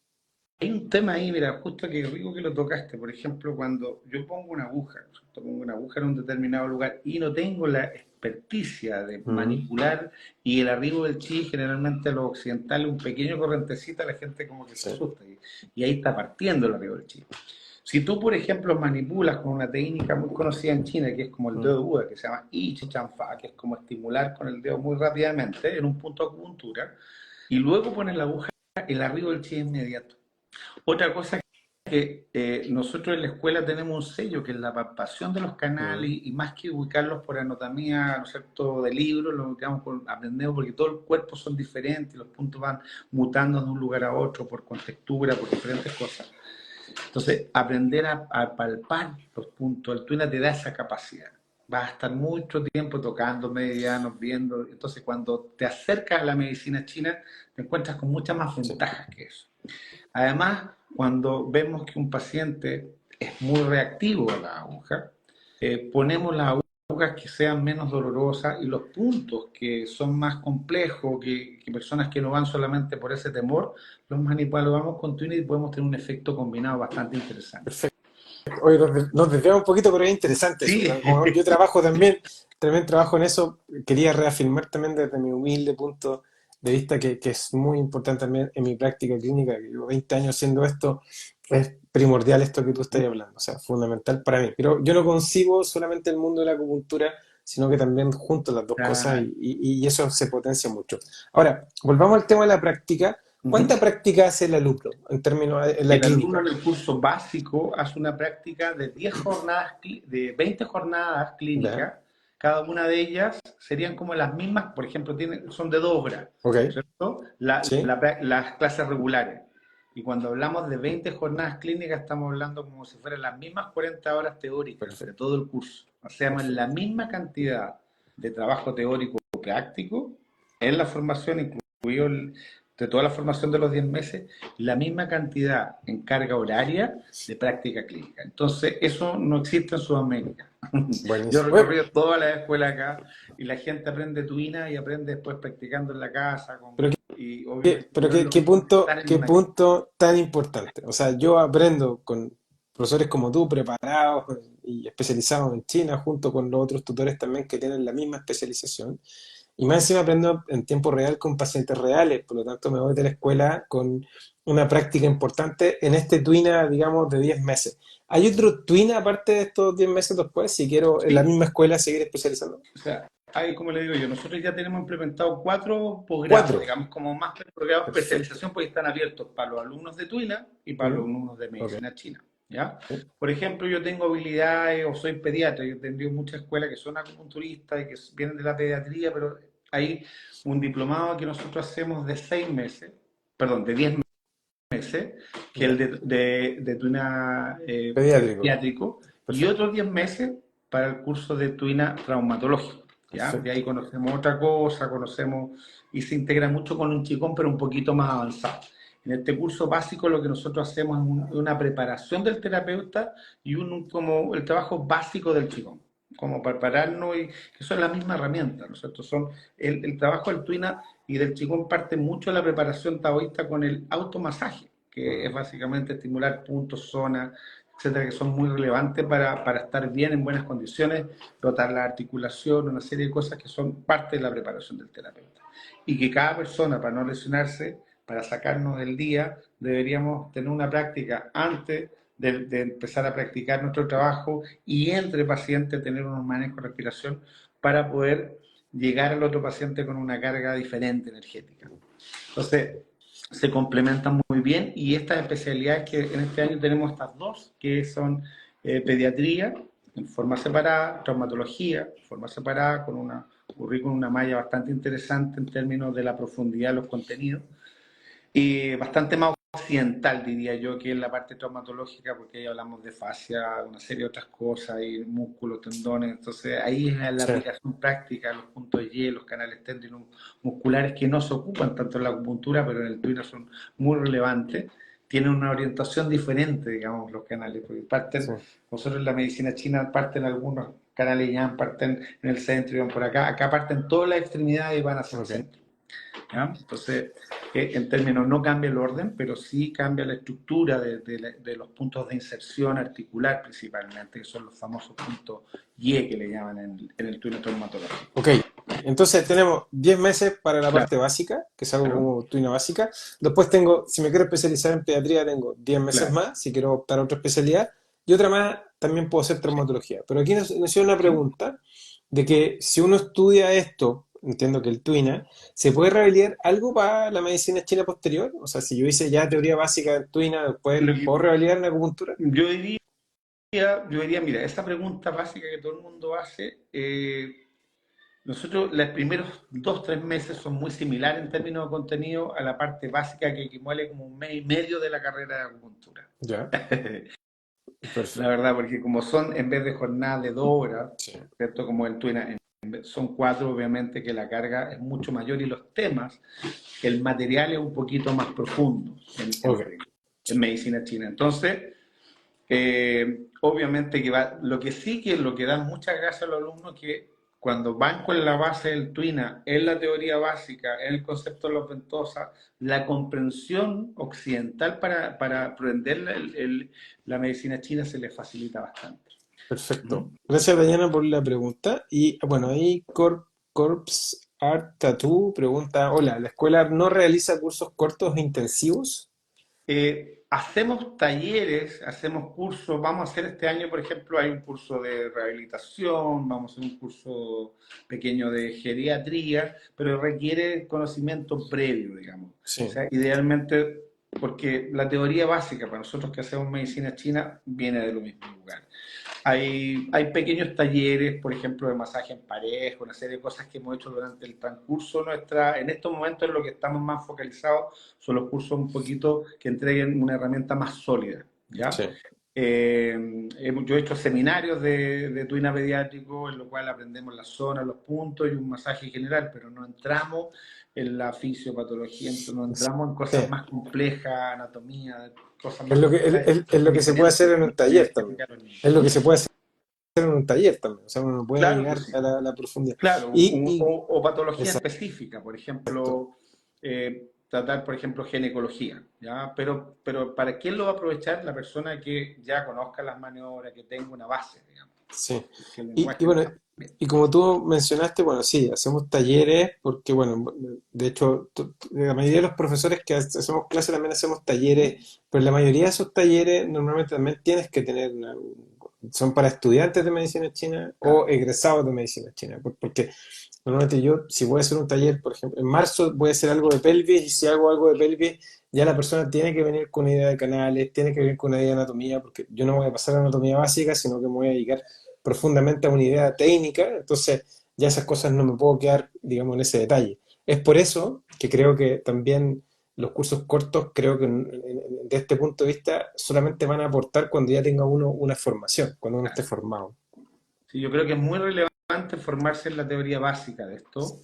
hay un tema ahí, mira, justo que rico que lo tocaste. Por ejemplo, cuando yo pongo una aguja, ¿no es cierto? Pongo una aguja en un determinado lugar y no tengo la experticia de Mm, manipular y el arribo del chi, generalmente a los occidentales, un pequeño correntecita, la gente como que se sí. asusta y ahí está partiendo el arribo del chi. Si tú, por ejemplo, manipulas con una técnica muy conocida en China, que es como el dedo Mm, de Buda, que se llama I Chi Chan Fa, que es como estimular con el dedo muy rápidamente en un punto de acupuntura, y luego pones la aguja, el arribo del chi es inmediato. Otra cosa que nosotros en la escuela tenemos un sello que es la palpación de los canales mm, y más que ubicarlos por anatomía, ¿no es cierto?, de libros, los ubicamos por aprendemos porque todo el cuerpo son diferentes, los puntos van mutando de un lugar a otro por contextura, por diferentes cosas. Entonces, aprender a palpar los puntos, el Twina te da esa capacidad. Vas a estar mucho tiempo tocando medianos, viendo. Entonces, cuando te acercas a la medicina china, te encuentras con muchas más sí. ventajas que eso. Además, cuando vemos que un paciente es muy reactivo a la aguja, ponemos las agujas que sean menos dolorosas y los puntos que son más complejos, que personas que no van solamente por ese temor, los manipulamos con tuning y podemos tener un efecto combinado bastante interesante. Perfecto. Oye, nos desviamos un poquito, pero es interesante eso. O Sí, sea, como yo también trabajo en eso, quería reafirmar también desde mi humilde punto de vista que es muy importante también en mi práctica clínica, que llevo 20 años haciendo esto, es primordial esto que tú estás hablando, o sea, fundamental para mí. Pero yo no concibo solamente el mundo de la acupuntura, sino que también junto las dos cosas claro. y eso se potencia mucho. Ahora, volvamos al tema de la práctica. ¿Cuánta Uh-huh. práctica hace el alumno en términos en la El alumno clínica? en el curso básico hace una práctica de 10 jornadas, de 20 jornadas ¿Ya? clínicas. Cada una de ellas serían como las mismas, por ejemplo, son de 2 horas, Ok, ¿cierto? sí, Las clases regulares. Y cuando hablamos de 20 jornadas clínicas, estamos hablando como si fueran las mismas 40 horas teóricas de perfecto, todo el curso. O sea, la perfecto. misma cantidad de trabajo teórico práctico en la formación, incluido de toda la formación de los 10 meses, la misma cantidad en carga horaria de práctica clínica. Entonces, eso no existe en Sudamérica. Yo he Buenísimo. Oye, recorrido todas las escuelas acá y la gente aprende tuina y aprende después practicando en la casa. pero Y obviamente pero no es qué, lo mismo que estar en qué una clase. punto tan importante. O sea, yo aprendo con profesores como tú, preparados y especializados en China, junto con los otros tutores también que tienen la misma especialización. Y más encima aprendo en tiempo real con pacientes reales, por lo tanto me voy de la escuela con una práctica importante en este Twina, digamos, de 10 meses. ¿Hay otro Twina aparte de estos 10 meses después, si quiero en la Sí, misma escuela seguir especializando? o sea, hay, como le digo yo, nosotros ya tenemos implementado 4 posgrados, Cuatro. digamos, como más posgrados de Perfecto. especialización, porque están abiertos para los alumnos de Tuina y para los Mm, alumnos de ok. medicina china. ¿Ya? Por ejemplo, yo tengo habilidades o soy pediatra, yo he tenido muchas escuelas que son acupunturistas y que vienen de la pediatría, pero hay un diplomado que nosotros hacemos de 6 meses, perdón, de 10 meses, que es el Ya. de Tuina Pediátrico. pediátrico, y Perfecto. otros 10 meses para el curso de Tuina traumatológico. ¿Ya? De Perfecto. ahí conocemos otra cosa, conocemos y se integra mucho con un chicón, pero un poquito más avanzado. En este curso básico lo que nosotros hacemos es una preparación del terapeuta y como el trabajo básico del chicón, como prepararnos y que son la misma herramienta, ¿no es cierto? Son el trabajo del Tuina y del Qigong parte mucho de la preparación taoísta con el automasaje, que es Mm. básicamente estimular puntos, zonas, etcétera, que son muy relevantes para estar bien en buenas condiciones, rotar la articulación, una serie de cosas que son parte de la preparación del terapeuta. Y que cada persona, para no lesionarse, para sacarnos del día, deberíamos tener una práctica antes de empezar a practicar nuestro trabajo y entre pacientes tener unos manejos de respiración para poder llegar al otro paciente con una carga diferente energética. Entonces, se complementan muy bien y estas especialidades que en este año tenemos estas dos, que son pediatría en forma separada, traumatología en forma separada, con una currículum, una malla bastante interesante en términos de la profundidad de los contenidos, y bastante más occidental, diría yo, que en la parte traumatológica, porque ahí hablamos de fascia, una serie de otras cosas, y músculos, tendones, entonces ahí es la Sí. aplicación práctica, los puntos Y, los canales tendinus musculares que no se ocupan tanto en la acupuntura, pero en el tuino son muy relevantes, tienen una orientación diferente, digamos, los canales, porque Sí. parten, nosotros en la medicina china parten algunos canales ya parten en el centro y van por acá, acá parten todas las extremidades y van hacia el Ok. centro. ¿ya? Entonces, en términos no cambia el orden, pero sí cambia la estructura de los puntos de inserción articular principalmente, que son los famosos puntos Y que le llaman en el túnel traumatológico. Ok, entonces tenemos 10 meses para la Claro, parte básica, que es algo claro, como tuina básica. Después tengo, si me quiero especializar en pediatría, tengo 10 meses claro. más, si quiero optar a otra especialidad. Y otra más, también puedo hacer Sí, traumatología. Pero aquí nos hicieron una sí. pregunta de que si uno estudia esto, entiendo que el tuina, ¿se puede revalidar algo para la medicina china posterior? O sea, si yo hice ya teoría básica en tuina, después Lo que puedo revalidar en acupuntura. yo diría, yo diría, mira, esa pregunta básica que todo el mundo hace, nosotros los primeros 2, 3 meses son muy similares en términos de contenido a la parte básica que equivale como un mes y medio de la carrera de acupuntura. Ya, La perfecto. verdad, porque como son en vez de jornadas de 2 horas, Sí, ¿cierto? Como el Twina, son 4, obviamente que la carga es mucho mayor y los temas, el material es un poquito más profundo ok. en medicina china. Entonces, obviamente que va, lo que sí que lo que dan muchas gracias a los alumnos que cuando van con la base del Twina en la teoría básica, en el concepto de los ventosas, la comprensión occidental para aprender la medicina china se les facilita bastante. Perfecto. ¿Mm? Gracias, Dayana, por la pregunta. Y bueno, ahí Corps Art Tattoo pregunta, hola, ¿la escuela no realiza cursos cortos e intensivos? Hacemos talleres, hacemos cursos, vamos a hacer este año, por ejemplo, hay un curso de rehabilitación, vamos a hacer un curso pequeño de geriatría, pero requiere conocimiento previo, digamos. O Sí. sea, idealmente, porque la teoría básica para nosotros que hacemos medicina china viene de lo mismo lugar. Hay pequeños talleres, por ejemplo, de masaje en pareja, una serie de cosas que hemos hecho durante el transcurso nuestra. En estos momentos en lo que estamos más focalizados son los cursos un poquito que entreguen una herramienta más sólida, ¿ya? Sí. Yo he hecho seminarios de tuina pediátrico en lo cual aprendemos la zona, los puntos y un masaje general, pero no entramos en la fisiopatología, no entramos en Sí. cosas más complejas, anatomía, cosas Es más lo que, complejas que es lo son que se puede hacer diferentes. en un taller también. Es lo que se puede hacer en un taller también. O sea, uno puede Claro que llegar sí. a la profundidad. Claro, Y o patología exacto. específica, por ejemplo, tratar, por ejemplo, ginecología, ¿ya? Pero ¿para quién lo va a aprovechar? La persona que ya conozca las maniobras, que tenga una base, digamos, Sí. porque el Y lenguaje no bueno, cambia. y como tú mencionaste, bueno, sí, hacemos talleres, porque bueno, de hecho, la mayoría de los profesores que hacemos clases también hacemos talleres, pero la mayoría de esos talleres normalmente también tienes que tener son para estudiantes de medicina china o Claro, egresados de medicina china, porque normalmente yo, si voy a hacer un taller, por ejemplo, en marzo voy a hacer algo de pelvis y si hago algo de pelvis, ya la persona tiene que venir con una idea de canales, tiene que venir con una idea de anatomía, porque yo no voy a pasar a anatomía básica, sino que me voy a dedicar profundamente a una idea técnica, entonces ya esas cosas no me puedo quedar, digamos, en ese detalle. Es por eso que creo que también los cursos cortos, creo que de este punto de vista, solamente van a aportar cuando ya tenga uno una formación, cuando uno esté claro. formado. Sí, yo creo que es muy relevante formarse en la teoría básica de esto,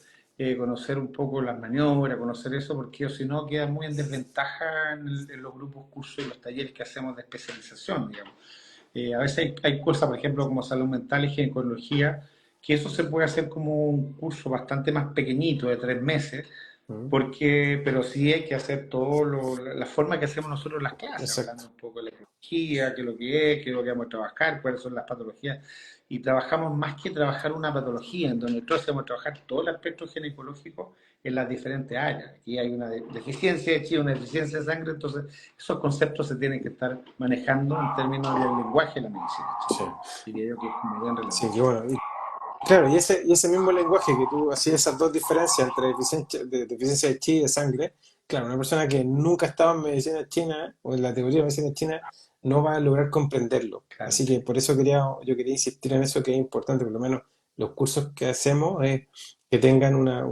conocer un poco las maniobras, conocer eso, porque si no queda muy en desventaja en los grupos, cursos y los talleres que hacemos de especialización, digamos. A veces hay cosas, por ejemplo, como salud mental y ginecología, que eso se puede hacer como un curso bastante más pequeñito, de 3 meses, ¿Mm? porque, pero sí hay que hacer todo la forma que hacemos nosotros en las clases, Exacto. hablando un poco de la epidemiología, qué es lo que vamos a trabajar, cuáles son las patologías. Y trabajamos más que trabajar una patología, en donde nosotros hacemos trabajar todo el aspecto ginecológico en las diferentes áreas. Aquí hay una deficiencia de chi, una deficiencia de sangre, entonces esos conceptos se tienen que estar manejando en términos del lenguaje de la medicina Sí, china. Diría yo que es como bien sí, relevante. que bueno. Claro, y ese mismo lenguaje que tú hacías esas dos diferencias entre deficiencia de chi y de sangre, claro, una persona que nunca estaba en medicina china o en la teoría de medicina china no va a lograr comprenderlo. Claro. Así que por eso yo quería insistir en eso que es importante, por lo menos los cursos que hacemos es que tengan una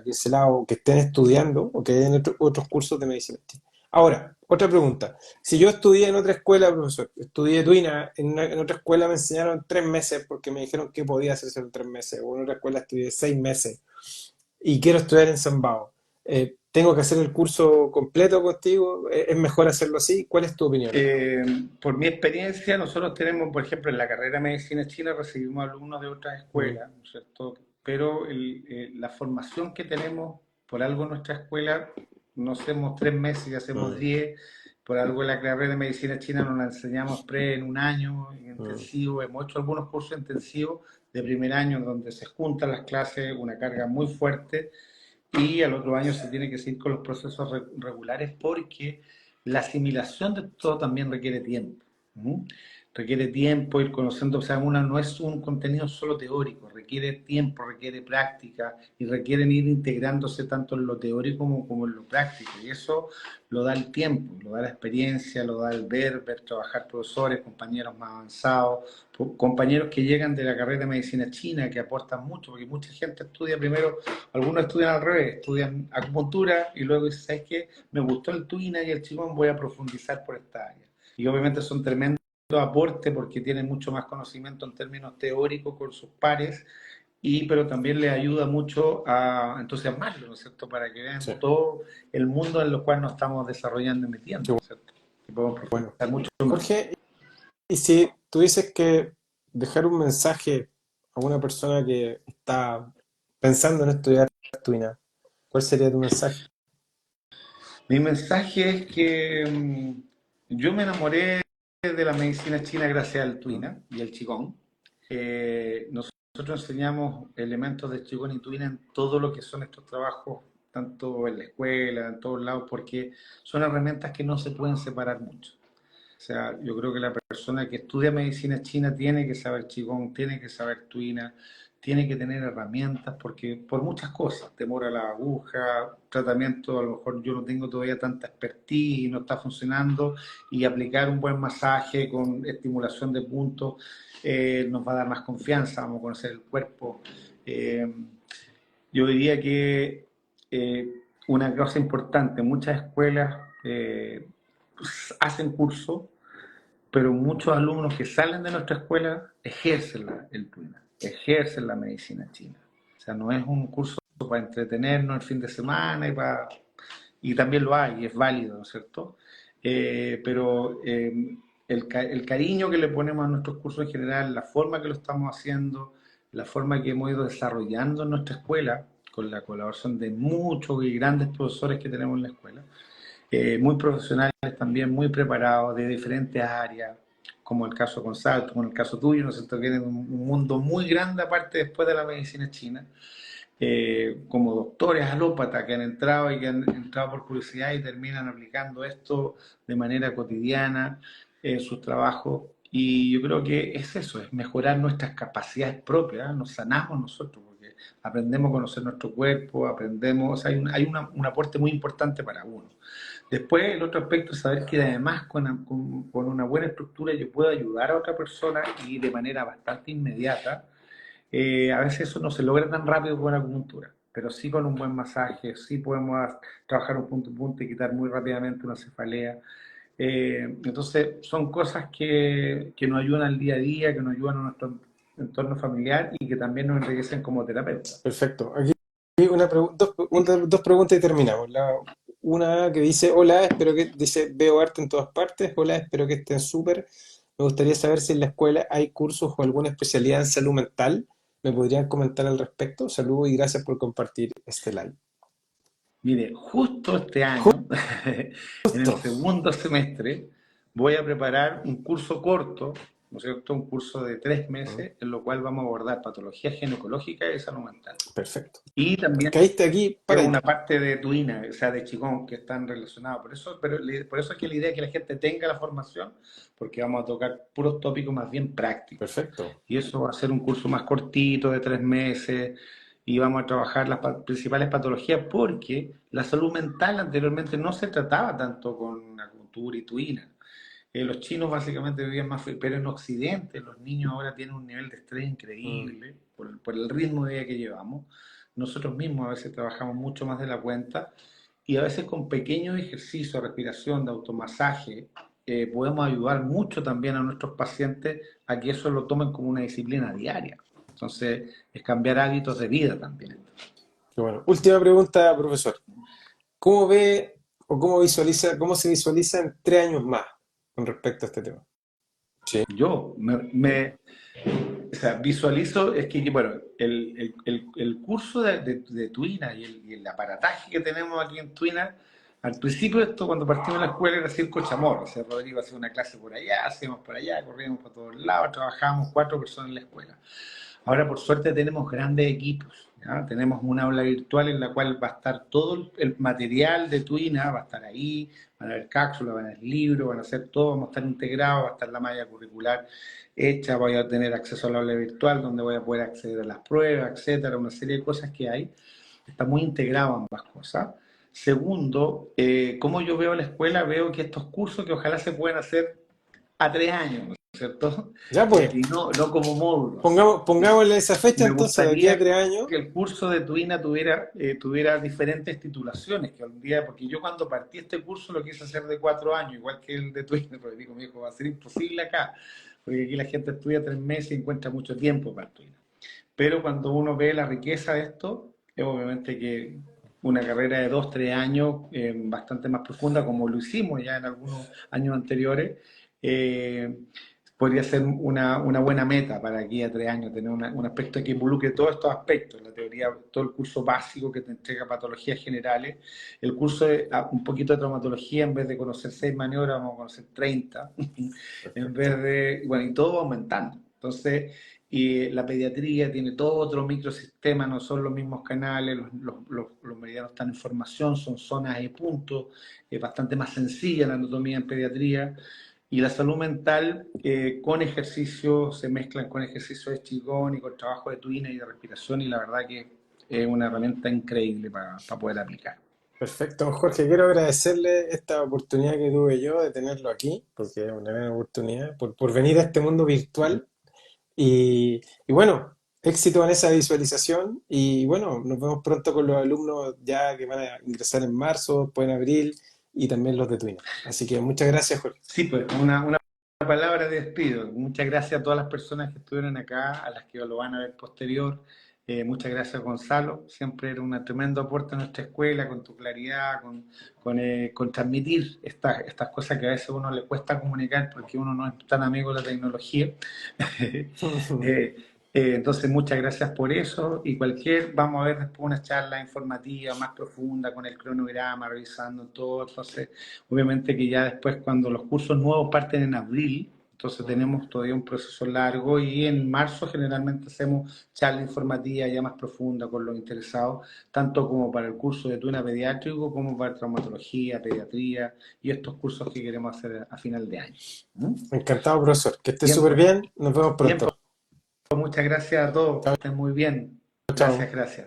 pincelada o que estén estudiando o que hayan otros cursos de medicina china. Ahora, otra pregunta. Si yo estudié en otra escuela, profesor, estudié Tuina, en otra escuela me enseñaron 3 meses porque me dijeron que podía hacerse en 3 meses, o en otra escuela estudié 6 meses y quiero estudiar en Sambao. ¿Tengo que hacer el curso completo contigo? ¿Es mejor hacerlo así? ¿Cuál es tu opinión? Eh, por mi experiencia, nosotros tenemos, por ejemplo, en la carrera de medicina china recibimos alumnos de otras Mm, escuelas, ¿no es cierto? Pero la formación que tenemos Por algo en nuestra escuela no hacemos 3 meses y hacemos 10. Por algo en la carrera de medicina china nos la enseñamos en un año, en intensivo. Hemos hecho algunos cursos intensivos de primer año donde se juntan las clases, una carga muy fuerte, y al otro año se tiene que seguir con los procesos regulares porque la asimilación de todo también requiere tiempo. ¿Mm? Requiere tiempo, ir conociendo, o sea, no es un contenido solo teórico, requiere tiempo, requiere práctica y requieren ir integrándose tanto en lo teórico como en lo práctico. Y eso lo da el tiempo, lo da la experiencia, lo da el ver trabajar profesores, compañeros más avanzados, compañeros que llegan de la carrera de medicina china, que aportan mucho, porque mucha gente estudia primero, algunos estudian al revés, estudian acupuntura y luego dicen, ¿sabes qué? Me gustó el tuina y el qigong, voy a profundizar por esta área. Y obviamente son tremendos aporte porque tienen mucho más conocimiento en términos teóricos con sus pares, pero también les ayuda mucho a entusiasmarlos, ¿no es cierto? Para que vean Sí. todo el mundo en el cual nos estamos desarrollando y metiendo, ¿no es cierto? Que podemos Bueno, profundizar mucho más. Jorge, y si tuvieses que dejar un mensaje a una persona que está pensando en estudiar Tuina, ¿cuál sería tu mensaje? Mi mensaje es que yo me enamoré de la medicina china gracias al tuina y al qigong. Nosotros enseñamos elementos de qigong y tuina en todo lo que son estos trabajos, tanto en la escuela, en todos lados, porque son herramientas que no se pueden separar mucho. O sea, yo creo que la persona que estudia medicina china tiene que saber qigong, tiene que saber tuina, tiene que tener herramientas, porque por muchas cosas, temor a la aguja, tratamiento, a lo mejor yo no tengo todavía tanta expertise y no está funcionando, y aplicar un buen masaje con estimulación de puntos nos va a dar más confianza, vamos a conocer el cuerpo. Eh, yo diría que una cosa importante, muchas escuelas pues, hacen cursos, pero muchos alumnos que salen de nuestra escuela ejercen el tuina, ejercen la medicina china. O sea, no es un curso para entretenernos el fin de semana y también lo hay, y es válido, ¿no es cierto? Pero el cariño que le ponemos a nuestros cursos en general, la forma que lo estamos haciendo, la forma que hemos ido desarrollando en nuestra escuela, con la colaboración de muchos y grandes profesores que tenemos en la escuela, muy profesionales también, muy preparados de diferentes áreas, como el caso Consalto, como el caso tuyo, ¿no es cierto? Viene de un mundo muy grande aparte después de la medicina china, como doctores alópatas que han entrado y que han entrado por curiosidad y terminan aplicando esto de manera cotidiana en sus trabajos. Y yo creo que es eso, es mejorar nuestras capacidades propias, ¿eh? Nos sanamos nosotros, porque aprendemos a conocer nuestro cuerpo, aprendemos, hay un aporte muy importante para uno. Después, el otro aspecto es saber que además con una buena estructura yo puedo ayudar a otra persona y de manera bastante inmediata. A veces eso no se logra tan rápido con la acupuntura, pero sí con un buen masaje, sí podemos trabajar un punto a punto y quitar muy rápidamente una cefalea. Entonces, son cosas que nos ayudan al día a día, que nos ayudan a nuestro entorno familiar y que también nos enriquecen como terapeutas. Perfecto. Aquí dos preguntas y terminamos. Una que dice, hola, espero que, dice, veo arte en todas partes, hola, espero que estén súper. Me gustaría saber si en la escuela hay cursos o alguna especialidad en salud mental. ¿Me podrían comentar al respecto? Saludos y gracias por compartir este live. Mire, justo este año, en el Justo. segundo semestre, voy a preparar un curso corto, ¿no es cierto? Un curso de 3 meses, en lo cual vamos a abordar patología ginecológica y salud mental. Perfecto. Y también Caíste aquí, una paradito. parte de tuina, o sea, de qigong, que están relacionados. Por eso es que la idea es que la gente tenga la formación, porque vamos a tocar puros tópicos más bien prácticos. Perfecto. Y eso va a ser un curso más cortito, de 3 meses, y vamos a trabajar las principales patologías, porque la salud mental anteriormente no se trataba tanto con acupuntura y tuina. Los chinos básicamente vivían más, pero en Occidente los niños ahora tienen un nivel de estrés Mm. increíble por el ritmo de vida que llevamos. Nosotros mismos a veces trabajamos mucho más de la cuenta y a veces con pequeños ejercicios de respiración, de automasaje, podemos ayudar mucho también a nuestros pacientes a que eso lo tomen como una disciplina diaria. Entonces, es cambiar hábitos de vida también. Qué bueno. Última pregunta, profesor. ¿Cómo ve o cómo se visualiza en 3 años más con respecto a este tema? Sí. Yo me, O sea, visualizo, es que, bueno, el curso de Twina y el aparataje que tenemos aquí en Twina, al principio esto, cuando partimos en la escuela, era circo chamorro. O sea, Rodrigo hacía una clase por allá, hacíamos por allá, corríamos por todos lados, trabajábamos 4 personas en la escuela. Ahora, por suerte, tenemos grandes equipos. ¿Ya? Tenemos un aula virtual en la cual va a estar todo el material de Twina, va a estar ahí, van a haber cápsulas, van a haber libros, van a hacer todo, vamos a estar integrados, va a estar la malla curricular hecha, voy a tener acceso al aula virtual donde voy a poder acceder a las pruebas, etcétera, una serie de cosas que hay. Está muy integrado ambas cosas. Segundo, como yo veo la escuela, veo que estos cursos que ojalá se puedan hacer a 3 años, ¿no es cierto? Ya pues, Y no como módulos. pongámosle esa fecha Me entonces, de aquí a gustaría 3 años. que el curso de Tuina tuviera diferentes titulaciones, que un día, porque yo cuando partí este curso lo quise hacer de 4 años, igual que el de Tuina, pero digo, mi hijo, va a ser imposible acá, porque aquí la gente estudia 3 meses y encuentra mucho tiempo para Tuina. Pero cuando uno ve la riqueza de esto, es obviamente que una carrera de 2, 3 años, bastante más profunda, como lo hicimos ya en algunos años anteriores, eh, podría ser una buena meta para aquí a 3 años, tener un aspecto que involucre todos estos aspectos, la teoría, todo el curso básico que te entrega patologías generales, el curso de un poquito de traumatología, en vez de conocer 6 maniobras, vamos a conocer 30, en Perfecto. vez de, bueno, y todo va aumentando. Entonces, y la pediatría tiene todo otro microsistema, no son los mismos canales, los meridianos están en formación, son zonas y puntos, bastante más sencilla la anatomía en pediatría. Y la salud mental con ejercicio, se mezclan con ejercicio de Qigong y con trabajo de tuina y de respiración, y la verdad que es una herramienta increíble para poder aplicar. Perfecto, don Jorge, quiero agradecerle esta oportunidad que tuve yo de tenerlo aquí, porque es una gran oportunidad, por venir a este mundo virtual y bueno, éxito en esa visualización y bueno, nos vemos pronto con los alumnos ya que van a ingresar en marzo, después en abril y también los de Twina. Así que muchas gracias, Jorge. Sí, pues una palabra de despido. Muchas gracias a todas las personas que estuvieron acá, a las que lo van a ver posterior. Muchas gracias, Gonzalo. Siempre era un tremendo aporte a nuestra escuela, con tu claridad, con transmitir estas cosas que a veces a uno le cuesta comunicar porque uno no es tan amigo de la tecnología. Eh, entonces, muchas gracias por eso. Y vamos a ver después una charla informativa más profunda con el cronograma, revisando todo. Entonces, obviamente que ya después, cuando los cursos nuevos parten en abril, entonces tenemos todavía un proceso largo y en marzo generalmente hacemos charla informativa ya más profunda con los interesados, tanto como para el curso de tuna pediátrico como para traumatología, pediatría y estos cursos que queremos hacer a final de año. ¿Mm? Encantado, profesor. Que esté Bien, súper pues, bien. Nos vemos bien, pronto. pues, muchas gracias a todos, que Chao, estén muy bien. chao. Gracias, gracias.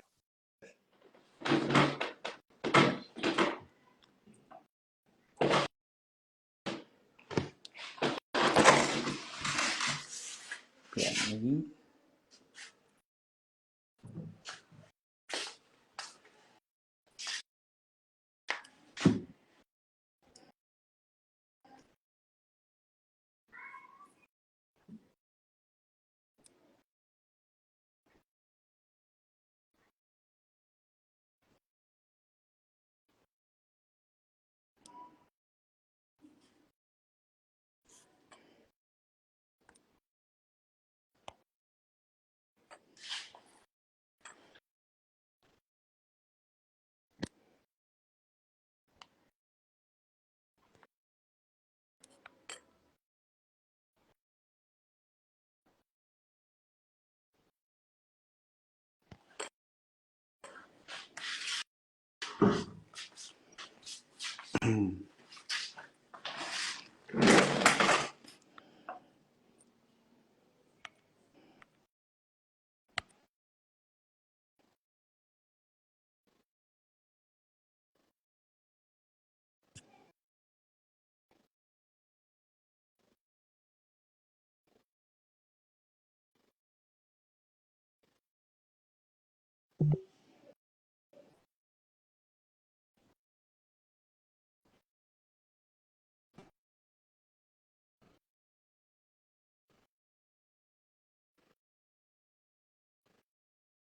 Bien.